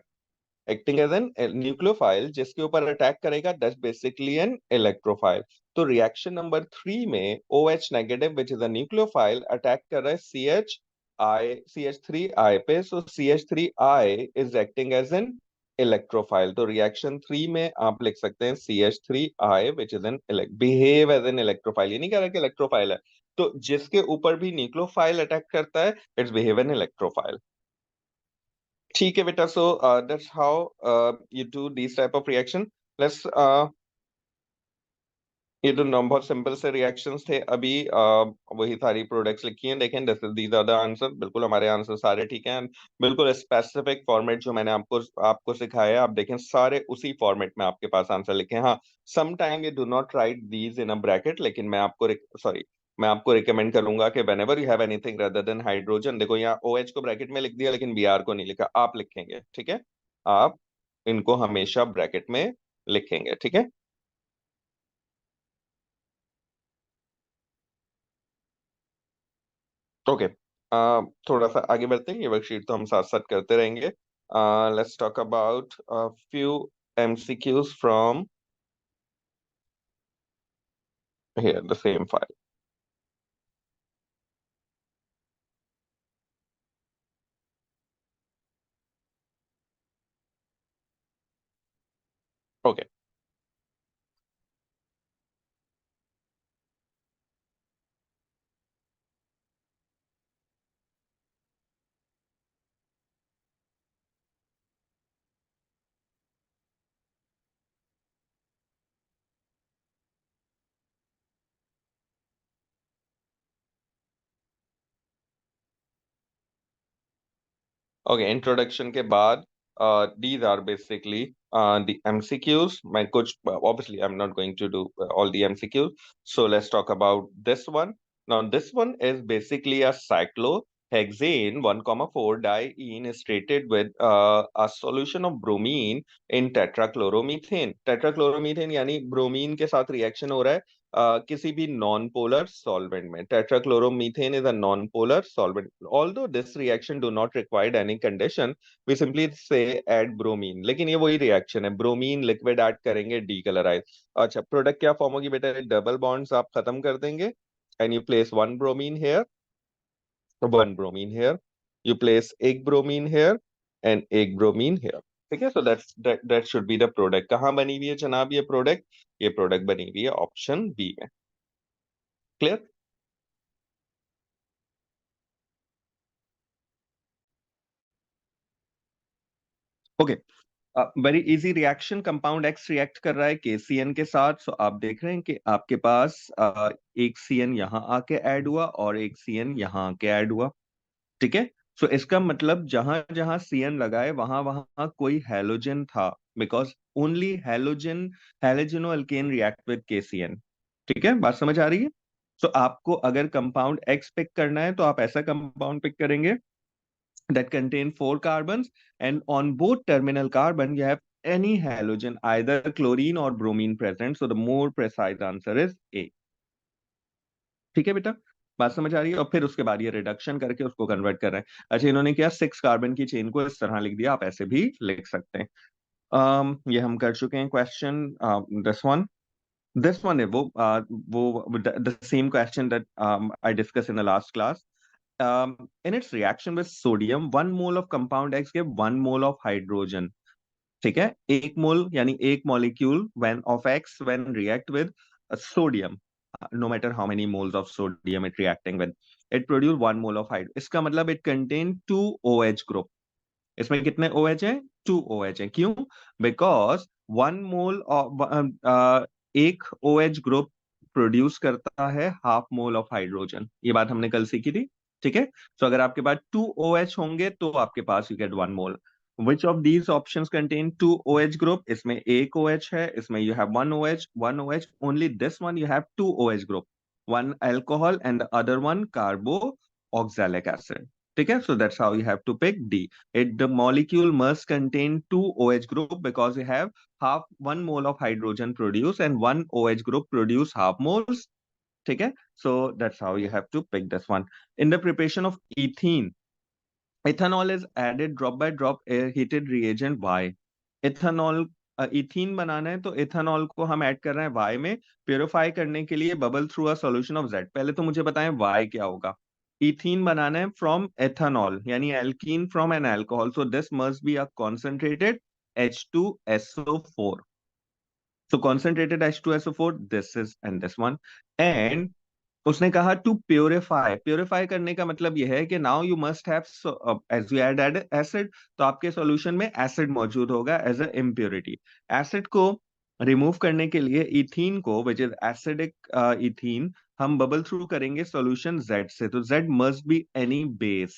एक्टिंग एज एन न्यूक्लियोफाइल जिसके ऊपर अटैक करेगा, दैट्स बेसिकली एन इलेक्ट्रोफाइल। तो रिएक्शन नंबर थ्री में OH negative which is a nucleophile attack कर रहा है CH3I पे, so CH3I is acting as an electrophile. तो रिएक्शन थ्री में आप लिख सकते हैं CH3I which is an behave as an electrophile, ये नहीं कह रहा कि इलेक्ट्रोफाइल है, तो जिसके ऊपर भी न्यूक्लियोफाइल अटैक करता है इट्स बिहेव एन इलेक्ट्रोफाइल। ठीक है बेटा, so that's how you do this type of reaction. Let's ये तो बहुत सिंपल से रिएक्शंस थे अभी। वही सारी प्रोडक्ट्स लिखी हैं, देखें this is these are the answer. बिल्कुल हमारे आंसर सारे ठीक हैं। बिल्कुल स्पेसिफिक फॉर्मेट जो मैंने आपको आपको सिखाया है, आप देखें सारे उसी फॉर्मेट में आपके पास आंसर लिखे हैं। हाँ, some time you do not write these in a bracket, लेकिन मैं आपको सॉरी, मैं आपको रिकमेंड करूंगा कि whenever you have anything rather than hydrogen, देखो यहाँ ओ एच को ब्रैकेट में लिख दिया लेकिन बी आर को नहीं लिखा, आप लिखेंगे, ठीक है। आप इनको हमेशा ब्रैकेट में लिखेंगे, ठीक है। ओके, थोड़ा सा आगे बढ़ते हैं, ये वर्कशीट तो हम साथ साथ करते रहेंगे। Let's talk about few MCQs from here the same file. Okay, okay, introduction के बाद these are basically the MCQs। मैं कुछ obviously I'm not going to do all the MCQs, so let's talk about this one। Now this one is basically a cyclohexane 1,4 diene is treated with a solution of bromine in tetrachloromethane। tetrachloromethane यानी bromine के साथ reaction हो रहा है किसी भी non polar solvent में। tetrachlorometane is a non-polar solvent, although this reaction do not require any condition, we simply say add bromine। लेकिन ये वही रिएक्शन है, ब्रोमीन लिक्विड ऐड करेंगे डीकलराइज। अच्छा, प्रोडक्ट क्या फॉर्म होगी बेटा, डबल बॉन्ड्स आप खत्म कर देंगे and you place one bromine here, one bromine here, you place एक ब्रोमीन हेयर एंड एक ब्रोमीन हेयर। ठीक है, so that should be the product. कहाँ बनी हुई है जनाब ये प्रोडक्ट? ये प्रोडक्ट बनी हुई है ऑप्शन बी में। Clear? Okay, very easy reaction, compound x react कर रहा है KCN के साथ। सो आप देख रहे हैं कि आपके पास एक CN यहाँ आके ऐड हुआ और एक CN यहाँ आके ऐड हुआ, ठीक है। सो इसका मतलब जहां जहां CN लगाए वहां वहां कोई हैलोजन था, because only halogen halogenoalkane react with KCN। ठीक है, बात समझ आ रही है? तो आपको अगर कंपाउंड एक्स पिक करना है तो आप ऐसा कंपाउंड पिक करेंगे that contain four carbons, and on both terminal carbon you have any halogen, either chlorine or bromine present, so the more precise answer is A। ठीक है बेटा, बात समझ आ रही है? और फिर उसके बाद ये रिडक्शन करके उसको कन्वर्ट कर रहे हैं। अच्छा, इन्होंने क्या 6 कार्बन की चेन को इस तरह लिख दिया, आप ऐसे भी लिख सकते हैं। ये हम कर चुके हैं क्वेश्चन। दिस वन है वो the same question that I discuss in the last class. In its reaction with sodium, 1 mole of compound X give 1 mole of hydrogen। ठीक है, 1 मोल यानी एक molecule when of X when react with sodium, no matter how many moles of sodium it reacting with, it produce 1 mole of hydrogen। इसका मतलब it contain 2 OH group। इसमें कितने OH हैं? 2 OH हैं। क्यों? बिकॉज 1 मोल एक OH ग्रुप प्रोड्यूस करता है हाफ मोल ऑफ हाइड्रोजन। ये बात हमने कल सीखी थी, ठीक है। तो अगर आपके पास 2 OH होंगे तो आपके पास you get 1 mole. Which of these options contain 2 OH group? इसमें एक OH है, इसमें you have one OH only, this one you have 2 OH group, one alcohol and the other one कार्बो oxalic acid. ठीक है, so that's how you have to pick D। The molecule must contain 2 OH group because you have half 1 mole of hydrogen produce and 1 OH group produce half moles। ठीक है, so that's how you have to pick this one। In the preparation of ethene, ethanol is added drop by drop air heated reagent Y। ethanol ethene बनाना है तो ethanol को हम add कर रहे हैं Y में, प्योरीफाई करने के लिए bubble through a solution of Z। पहले तो मुझे बताएं Y क्या होगा। इथीन बनाना है फ्रॉम एथेनॉल यानी alkene from an alcohol, so this must be a concentrated H2SO4। so concentrated H2SO4, this is and this one। and उसने कहा टू प्योरीफाई, प्योरीफाई करने का मतलब यह है कि now you must have, as you add acid, तो आपके सॉल्यूशन में एसिड मौजूद होगा एज अ इम्प्योरिटी। एसिड को रिमूव करने के लिए इथीन को, विच इज एसिडिक इथीन, हम बबल थ्रू करेंगे सॉल्यूशन Z से, तो Z must be any base,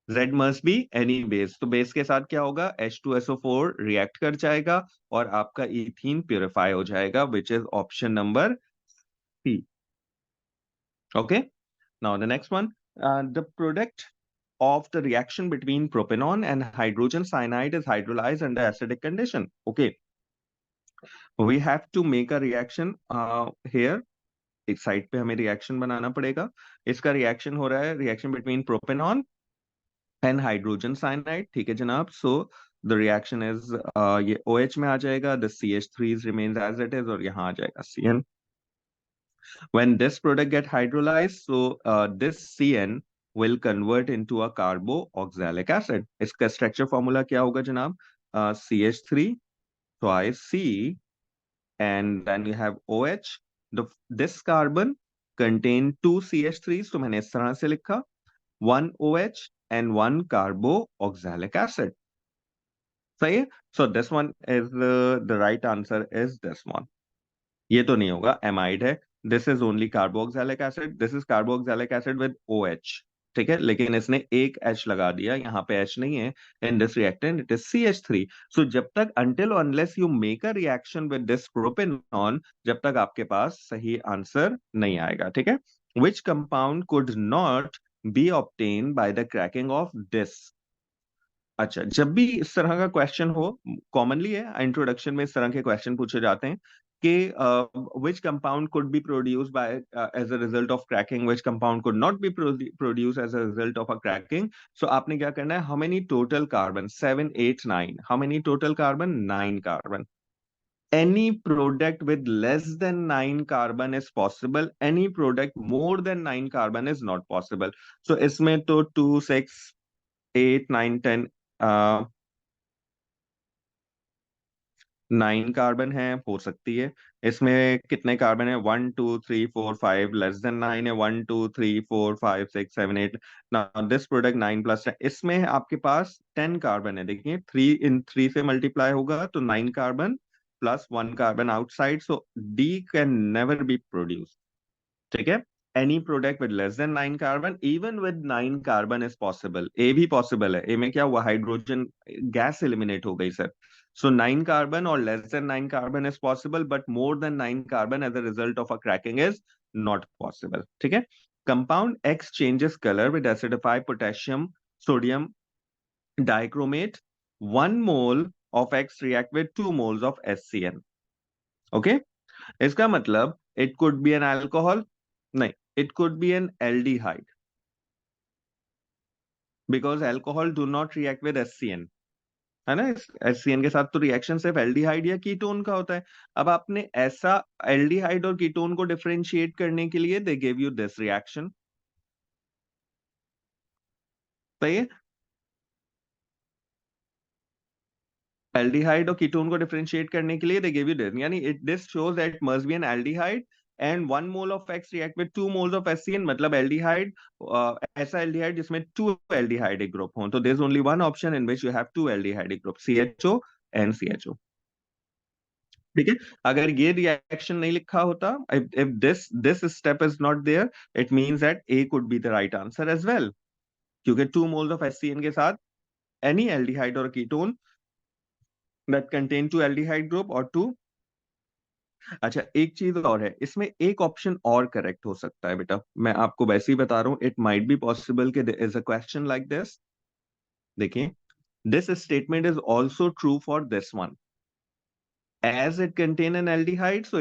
Z must be any base. तो बेस के साथ क्या होगा, H2SO4 रिएक्ट कर जाएगा और आपका इथीन प्योरीफाई हो जाएगा, which is option number C। Okay. Now the next one, the product of the reaction between propanol and hydrogen cyanide is hydrolyzed under acidic condition. Okay, we have to make a reaction here. एक side पे हमें reaction बनाना पड़ेगा। इसका reaction हो रहा है, reaction between propanone and hydrogen cyanide. ठीक है जनाब। सो द रिएक्शन इज, ये OH में आ जाएगा, the CH3 remains as it is, और यहाँ आ जाएगा CN। When this product get hydrolyzed, so this CN will convert into a carboxylic acid. इसका स्ट्रक्चर फॉर्मूला क्या होगा जनाब? CH3 twice C, and then you have OH. This carbon contain two CH3s, तो मैंने इस तरह से लिखा, one OH and one carboxylic acid. सही है? So this one is the right answer is this one. ये तो नहीं होगा, एमाइड है। This is only carboxylic acid, this is carboxylic acid with OH। ठीक है, लेकिन इसने एक H लगा दिया, यहाँ पे H नहीं है। In this reactant it is CH3। सो जब तक, until unless you make a reaction with this propanone, जब तक आपके पास सही आंसर नहीं आएगा। ठीक है। विच compound could not B obtain by the cracking of this. अच्छा, जब भी इस तरह का क्वेश्चन हो, कॉमनली है इंट्रोडक्शन में इस तरह के क्वेश्चन पूछे जाते हैं कि which compound could be produce by as a result of cracking, which compound could not be produce as a result of a cracking. So आपने क्या करना है, how many total carbon, 7 8 9, how many total carbon, 9 carbon. Any product with less than 9 carbon is possible. Any product more than 9 carbon is not possible. So इसमें तो 2 6 8 9 10 9 carbon है, हो सकती है। इसमें कितने कार्बन है, 1 2 3 4 5, लेस देन 9 है, 1 2 3 4 5 6 7 8। नाउ दिस प्रोडक्ट 9 + 10, इसमें आपके पास 10 कार्बन है। देखिए 3 से मल्टीप्लाई होगा तो 9 carbon plus 1 carbon outside, so D can never be produce. ठीक है। Any product with less than 9 carbon, even with 9 carbon is possible. A भी पॉसिबल है, ए में क्या हुआ, हाइड्रोजन गैस एलिमिनेट हो गई सर। सो 9 कार्बन और less than 9 carbon is possible, but more than 9 carbon as a result of a cracking is not possible. ठीक है। Compound X changes colour with acidified potassium sodium dichromate, 1 mole of X react with 2 moles of SCN। Okay, इसका मतलब it could be an alcohol, नहीं, it could be an aldehyde, because alcohol do not react with HCN, है ना। HCN के साथ तो reaction सिर्फ aldehyde या कीटोन का होता है। अब आपने ऐसा एल्डिहाइड और कीटोन को डिफरेंशिएट करने के लिए they give you this reaction. सही है। एल्डिहाइड और कीटोन को डिफरेंशिएट करने के लिए दे गिव यू दिस, यानी it this shows that must be an aldehyde and 1 mole of X react with 2 moles of HCN, मतलब एल्डिहाइड, ऐसा एल्डिहाइड जिसमें 2 एल्डिहाइडिक ग्रुप हो। तो there is only one option in which you have 2 aldehydic group, CHO and CHO। ठीक है। अगर ये रिएक्शन नहीं लिखा होता, if this step is not there, it means that A could be the right answer as well, क्योंकि 2 moles of HCN के साथ एनी एल्डिहाइड और ketone that contain 2 aldehyde group और 2। अच्छा, एक चीज और है, इसमें एक ऑप्शन और करेक्ट हो सकता है बेटा, मैं आपको वैसे ही बता रहा हूं। इट माइट बी पॉसिबल कि there is a question like this. देखिए, this statement is also true for this one, as it contain an aldehyde, so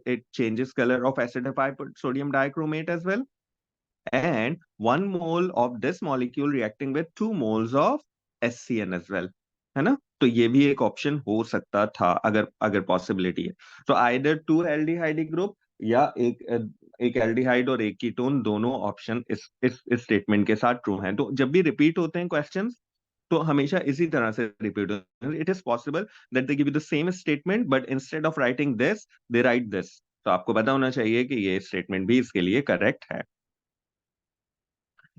it changes color of acidified sodium dichromate as well, and 1 mole of this molecule reacting with 2 moles of HCN as well, है ना। तो ये भी एक option हो सकता था, अगर अगर पॉसिबिलिटी है। तो आइदर 2 एल्डिहाइडिक ग्रुप या एक एल्डिहाइड और एक कीटोन, दोनों ऑप्शन इस स्टेटमेंट के साथ ट्रू हैं। तो जब भी रिपीट होते हैं क्वेश्चंस, तो हमेशा इसी तरह से रिपीट होते हैं। It is possible that they give you the same statement, but instead of writing this they right this. तो आपको पता होना चाहिए कि ये स्टेटमेंट भी इसके लिए करेक्ट है।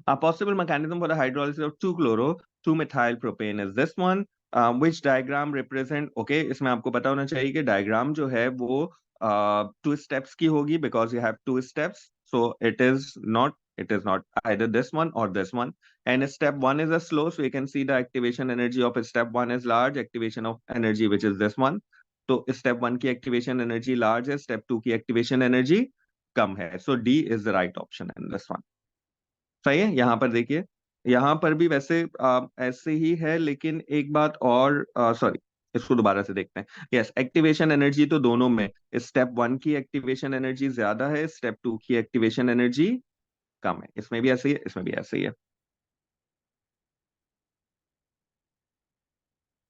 A possible mechanism for the hydrolysis of 2-chloro-2-methyl propane is this one, which diagram represent, okay, इसमें आपको पता होना चाहिए कि डायग्राम जो है वो टू स्टेप्स की होगी, because you have two steps, so it is not either this one or this one. And step one is a slow, so you can see the activation energy of step one is large, activation of energy which is this one. तो step one की activation energy large है, step two की activation energy कम है, so D is the right option in this one. सही है। यहाँ पर देखिए, यहाँ पर भी वैसे ऐसे ही है, लेकिन एक बात और, सॉरी, इसको दोबारा से देखते हैं। यस, एक्टिवेशन एनर्जी तो दोनों में, स्टेप वन की एक्टिवेशन एनर्जी ज्यादा है, स्टेप टू की एक्टिवेशन एनर्जी कम है। इसमें भी ऐसे ही है, इसमें भी ऐसे ही है।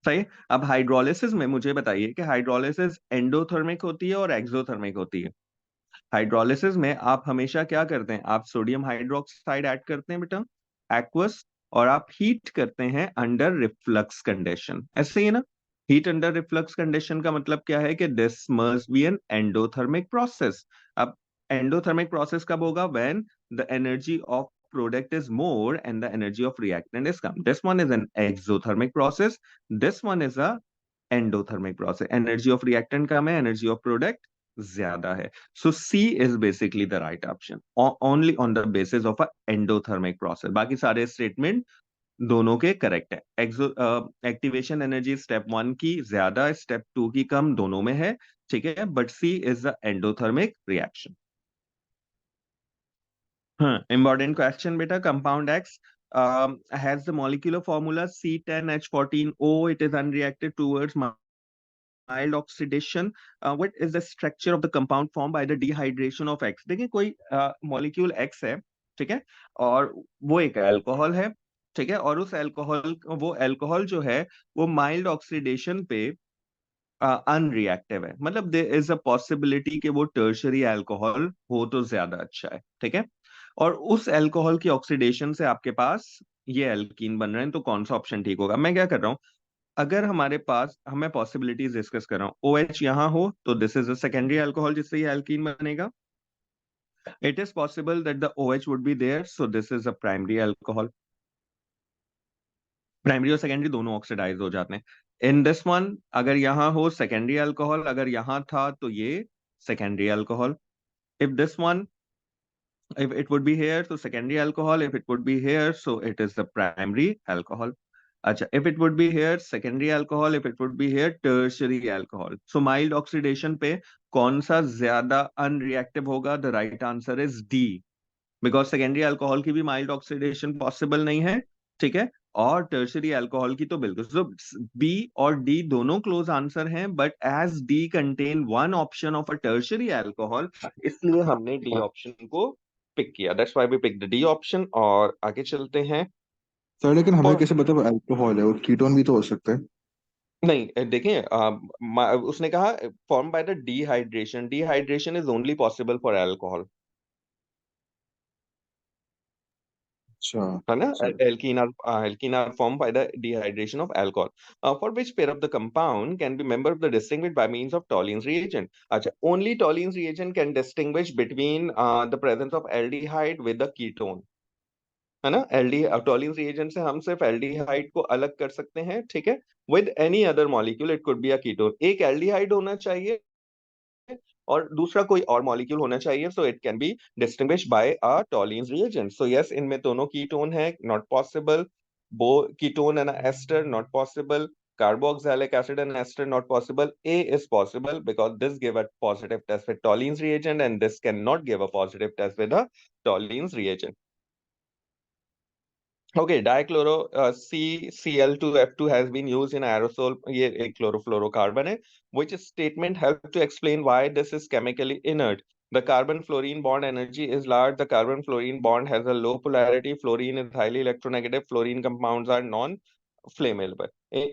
सही है। अब हाइड्रोलिसिस में मुझे बताइए कि हाइड्रोलिसिस एंडोथर्मिक होती है और एक्सोथर्मिक होती है। हाइड्रोलिसिस में आप हमेशा क्या करते हैं, आप सोडियम हाइड्रोक्साइड ऐड करते हैं बेटा, एक्वस, और आप हीट करते हैं अंडर रिफ्लक्स कंडीशन, ऐसे ही है ना। हीट अंडर रिफ्लक्स कंडीशन का मतलब क्या है कि this must be an endothermic process. अब एंडोथर्मिक प्रोसेस कब होगा, when the energy of product is more and the energy of reactant is come. this one is an exothermic process, this one is a endothermic process, energy of reactant कम है, energy of product ज्यादा है। So C is basically the right option, only on the basis of a endothermic process। बाकी सारे statement दोनों के correct है। एक्सो activation energy step one की ज्यादा, स्टेप टू की कम, दोनों में है, ठीक है, but C is the endothermic reaction. हाँ, important question बेटा। Compound X has the molecular formula C10H14O. It is unreacted towards mild oxidation. What is the structure of the compound formed by the dehydration of X? देखिए, कोई molecule X है, ठीक है, और वो एक अल्कोहल है, ठीक है, और उस अल्कोहल, वो अल्कोहल जो है वो माइल्ड ऑक्सीडेशन पे अनरिएक्टिव है, मतलब देयर इज अ पॉसिबिलिटी कि वो टर्शरी अल्कोहल हो तो ज्यादा अच्छा है, ठीक है। और उस अल्कोहल की ऑक्सीडेशन से आपके पास ये एल्कीन बन रहे हैं, तो कौन सा ऑप्शन ठीक होगा। मैं क्या कर रहा हूँ, अगर हमारे पास, हमें पॉसिबिलिटीज डिस्कस कर रहा हूँ, OH यहाँ हो तो this is a secondary alcohol जिससे ये एल्कीन बनेगा। It is possible that the OH would be there, so this is a primary alcohol. Primary और सेकेंडरी दोनों ऑक्सीडाइज हो जाते हैं। इन दिस वन, अगर यहाँ हो सेकेंडरी अल्कोहल, अगर यहाँ था तो ये secondary alcohol. If this one, if it would be here, so secondary alcohol. If it would be here, so it is the primary alcohol. अच्छा, if it would be here, secondary alcohol. If it would be here, tertiary alcohol. So mild oxidation पे कौन सा ज्यादा unreactive होगा? The right answer is D. Because secondary alcohol की भी mild oxidation possible नहीं है, ठीक है, और टर्शरी अल्कोहल की तो बिल्कुल। सो बी और डी दोनों क्लोज आंसर हैं, but as D contain one option of a tertiary alcohol, इसलिए हमने डी ऑप्शन को पिक किया। That's why we pick the D option. और आगे चलते हैं। सर लेकिन हमें और कैसे पता वो अल्कोहल है और कीटोन भी तो हो सकते हैं। नहीं, देखिए, उसने कहा form by the dehydration, dehydration is only possible for alcohol, अच्छा। है ना। Sir Alkene are formed by the dehydration of alcohol, for which pair of the compound can be member of the distinguished by means of Tollene's reagent। अच्छा, only Tollene's reagent can distinguish between the presence of aldehyde with the ketone, है ना। एल्डी Tollene's reagent से हम सिर्फ aldehyde को अलग कर सकते हैं, ठीक है। With any other molecule it could be a ketone, एक एल्डिहाइड होना चाहिए और दूसरा कोई और मॉलिक्यूल होना चाहिए, so it can be distinguish by a Tollens reagent. So yes, इनमें दोनों कीटोन है, not possible. Both ketone and ester, not possible. Carboxylic acid and ester, not possible। A is possible because this give a positive test with Tollene's reagent and this cannot give a positive test with a Tollene's reagent। Okay, dichloro CCl2F2 has been used in aerosol, ये एक chlorofluorocarbon है, which statement help to explain why this is chemically inert। The carbon fluorine bond energy is large, the carbon fluorine bond has a low polarity, fluorine is highly electronegative, fluorine compounds are non flammable.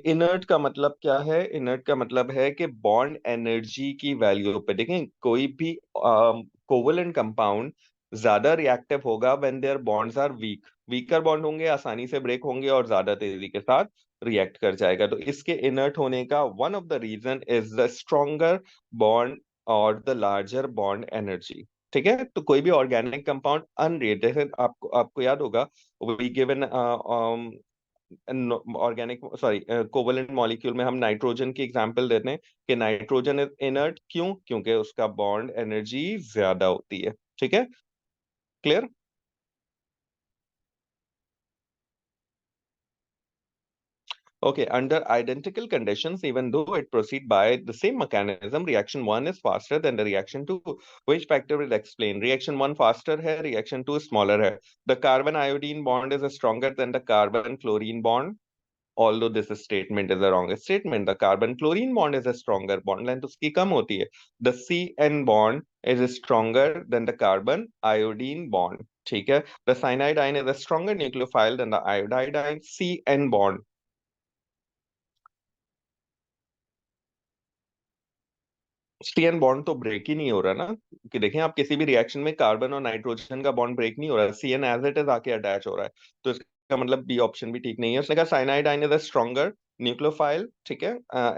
Inert का मतलब क्या है, inert का मतलब है कि bond energy की value पे देखें, कोई भी कोवलेंट कंपाउंड ज्यादा रिएक्टिव होगा when their bonds are weak. Weaker bond होंगे, आसानी से ब्रेक होंगे और ज्यादा तेजी के साथ रिएक्ट कर जाएगा। तो इसके इनर्ट होने का one of the reason is the stronger bond और द लार्जर बॉन्ड एनर्जी। ठीक है, तो कोई भी ऑर्गेनिक कंपाउंड अनरिएटेड है, आपको आपको याद होगा, we given organic sorry covalent molecule में हम नाइट्रोजन की एग्जांपल देते हैं कि नाइट्रोजन इज इनर्ट, क्यों? क्योंकि उसका बॉन्ड एनर्जी ज्यादा होती है। ठीक है, clear? Okay, under identical conditions, even though it proceed by the same mechanism, reaction one is faster than the reaction two. Which factor will explain? Reaction one faster है, reaction two smaller है. The carbon iodine bond is stronger than the carbon chlorine bond. Although this statement is a wrong statement, the carbon chlorine bond is a stronger bond length उसकी कम होती है. The CN bond is stronger than the carbon iodine bond. ठीक है. The cyanidine is a stronger nucleophile than the iodine CN bond. CN bond तो break ही नहीं हो रहा ना, कि देखें आप किसी भी रिएक्शन में कार्बन और नाइट्रोजन का बॉन्ड ब्रेक नहीं हो रहा है, CN एज इट इज आके अटैच हो रहा है, तो इसका मतलब बी ऑप्शन भी ठीक नहीं है। उसने कहा cyanide ion is a stronger nucleophile, ठीक है,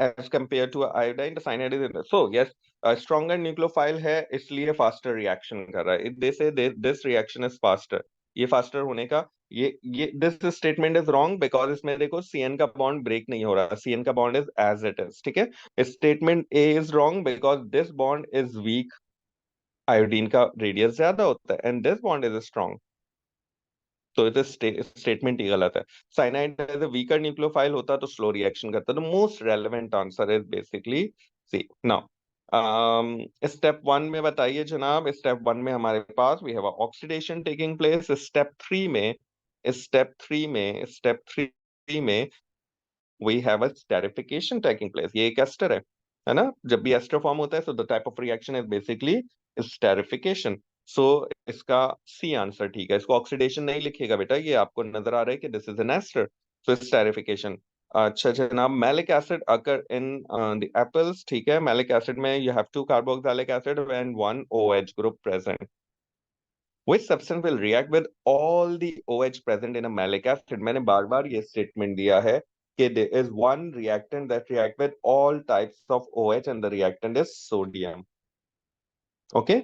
as compare to iodine, the cyanide is so yes stronger nucleophile है, इसलिए फास्टर रिएक्शन कर रहा है। दिस रिएक्शन इज फास्टर, ये फास्टर होने का ये this statement is wrong because इसमें देखो CN का बॉन्ड ब्रेक नहीं हो रहा, CN का bond is as it is. ठीक है, statement A is wrong because this bond is weak, iodine का रेडियस ज्यादा होता है, and this bond is strong, तो इट स्टेटमेंट ही गलत है। Cyanide as a weaker nucleophile होता तो स्लो रिएक्शन करता। The most relevant answer is basically C. Now step one में बताइए जनाब, स्टेप वन में हमारे पास we have oxidation taking place. Step three में we have a esterification taking place. ये एक एस्टर है ना? जब भी एस्टर फॉर्म होता है, so the type of reaction is basically esterification. So इसका सी आंसर ठीक है। इसको ऑक्सीडेशन नहीं लिखेगा बेटा, ये आपको नजर आ रहा है कि this is an ester, so esterification. अच्छा जनाब, malic acid occur in the apples, ठीक है, मैलिक एसिड में you have two carboxylic acid and one OH group present. Which substance will react with all the OH present in a malic acid? मैंने बार बार ये statement दिया है कि there is one reactant that react with all types of OH and the reactant is sodium. Okay?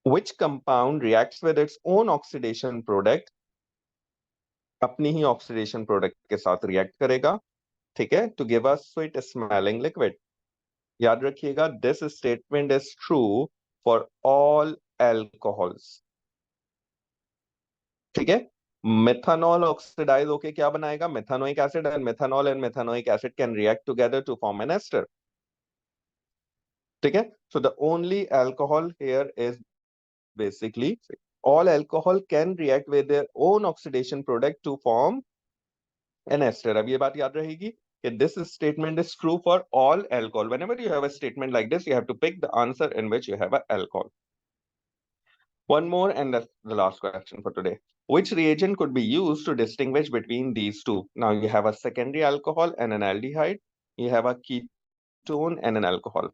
Which compound reacts with its own oxidation product? अपनी ही oxidation product के साथ react करेगा, ठीक है, to give us sweet smelling liquid. याद रखिएगा, this statement is true for all alcohols. ठीक है, मेथनॉल ऑक्सीडाइज होके क्या बनाएगा? Methanoic acid, and methanol and methanoic acid can react together to form an ester. ठीक है, so the only alcohol here is basically all alcohol can react with their own oxidation product to form an ester. अब ये बात याद रहेगी कि this statement is true for all alcohol. Whenever you have a statement like this, you have to pick the answer in which you have a alcohol. One more, and that's the last question for today. Which reagent could be used to distinguish between these two? Now you have a secondary alcohol and an aldehyde. You have a ketone and an alcohol.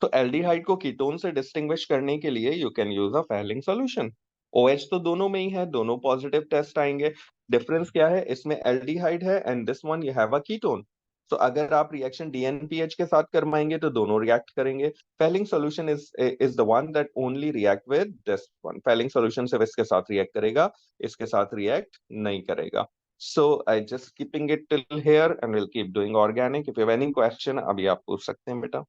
तो aldehyde को ketone से distinguish करने के लिए you can use a Fehling solution. OH तो दोनों में ही है, दोनों पॉजिटिव टेस्ट आएंगे। डिफरेंस क्या है? इसमें एल्डिहाइड है and this one you have a ketone. तो अगर आप रिएक्शन DNPH के साथ करवाएंगे तो दोनों रिएक्ट करेंगे। Fehling solution is the one that only react with this one. Fehling solution सिर्फ इसके साथ रिएक्ट करेगा, इसके साथ रिएक्ट नहीं करेगा। So I just keeping it till here and we'll keep doing organic. If you have any question, अभी आप पूछ सकते हैं बेटा।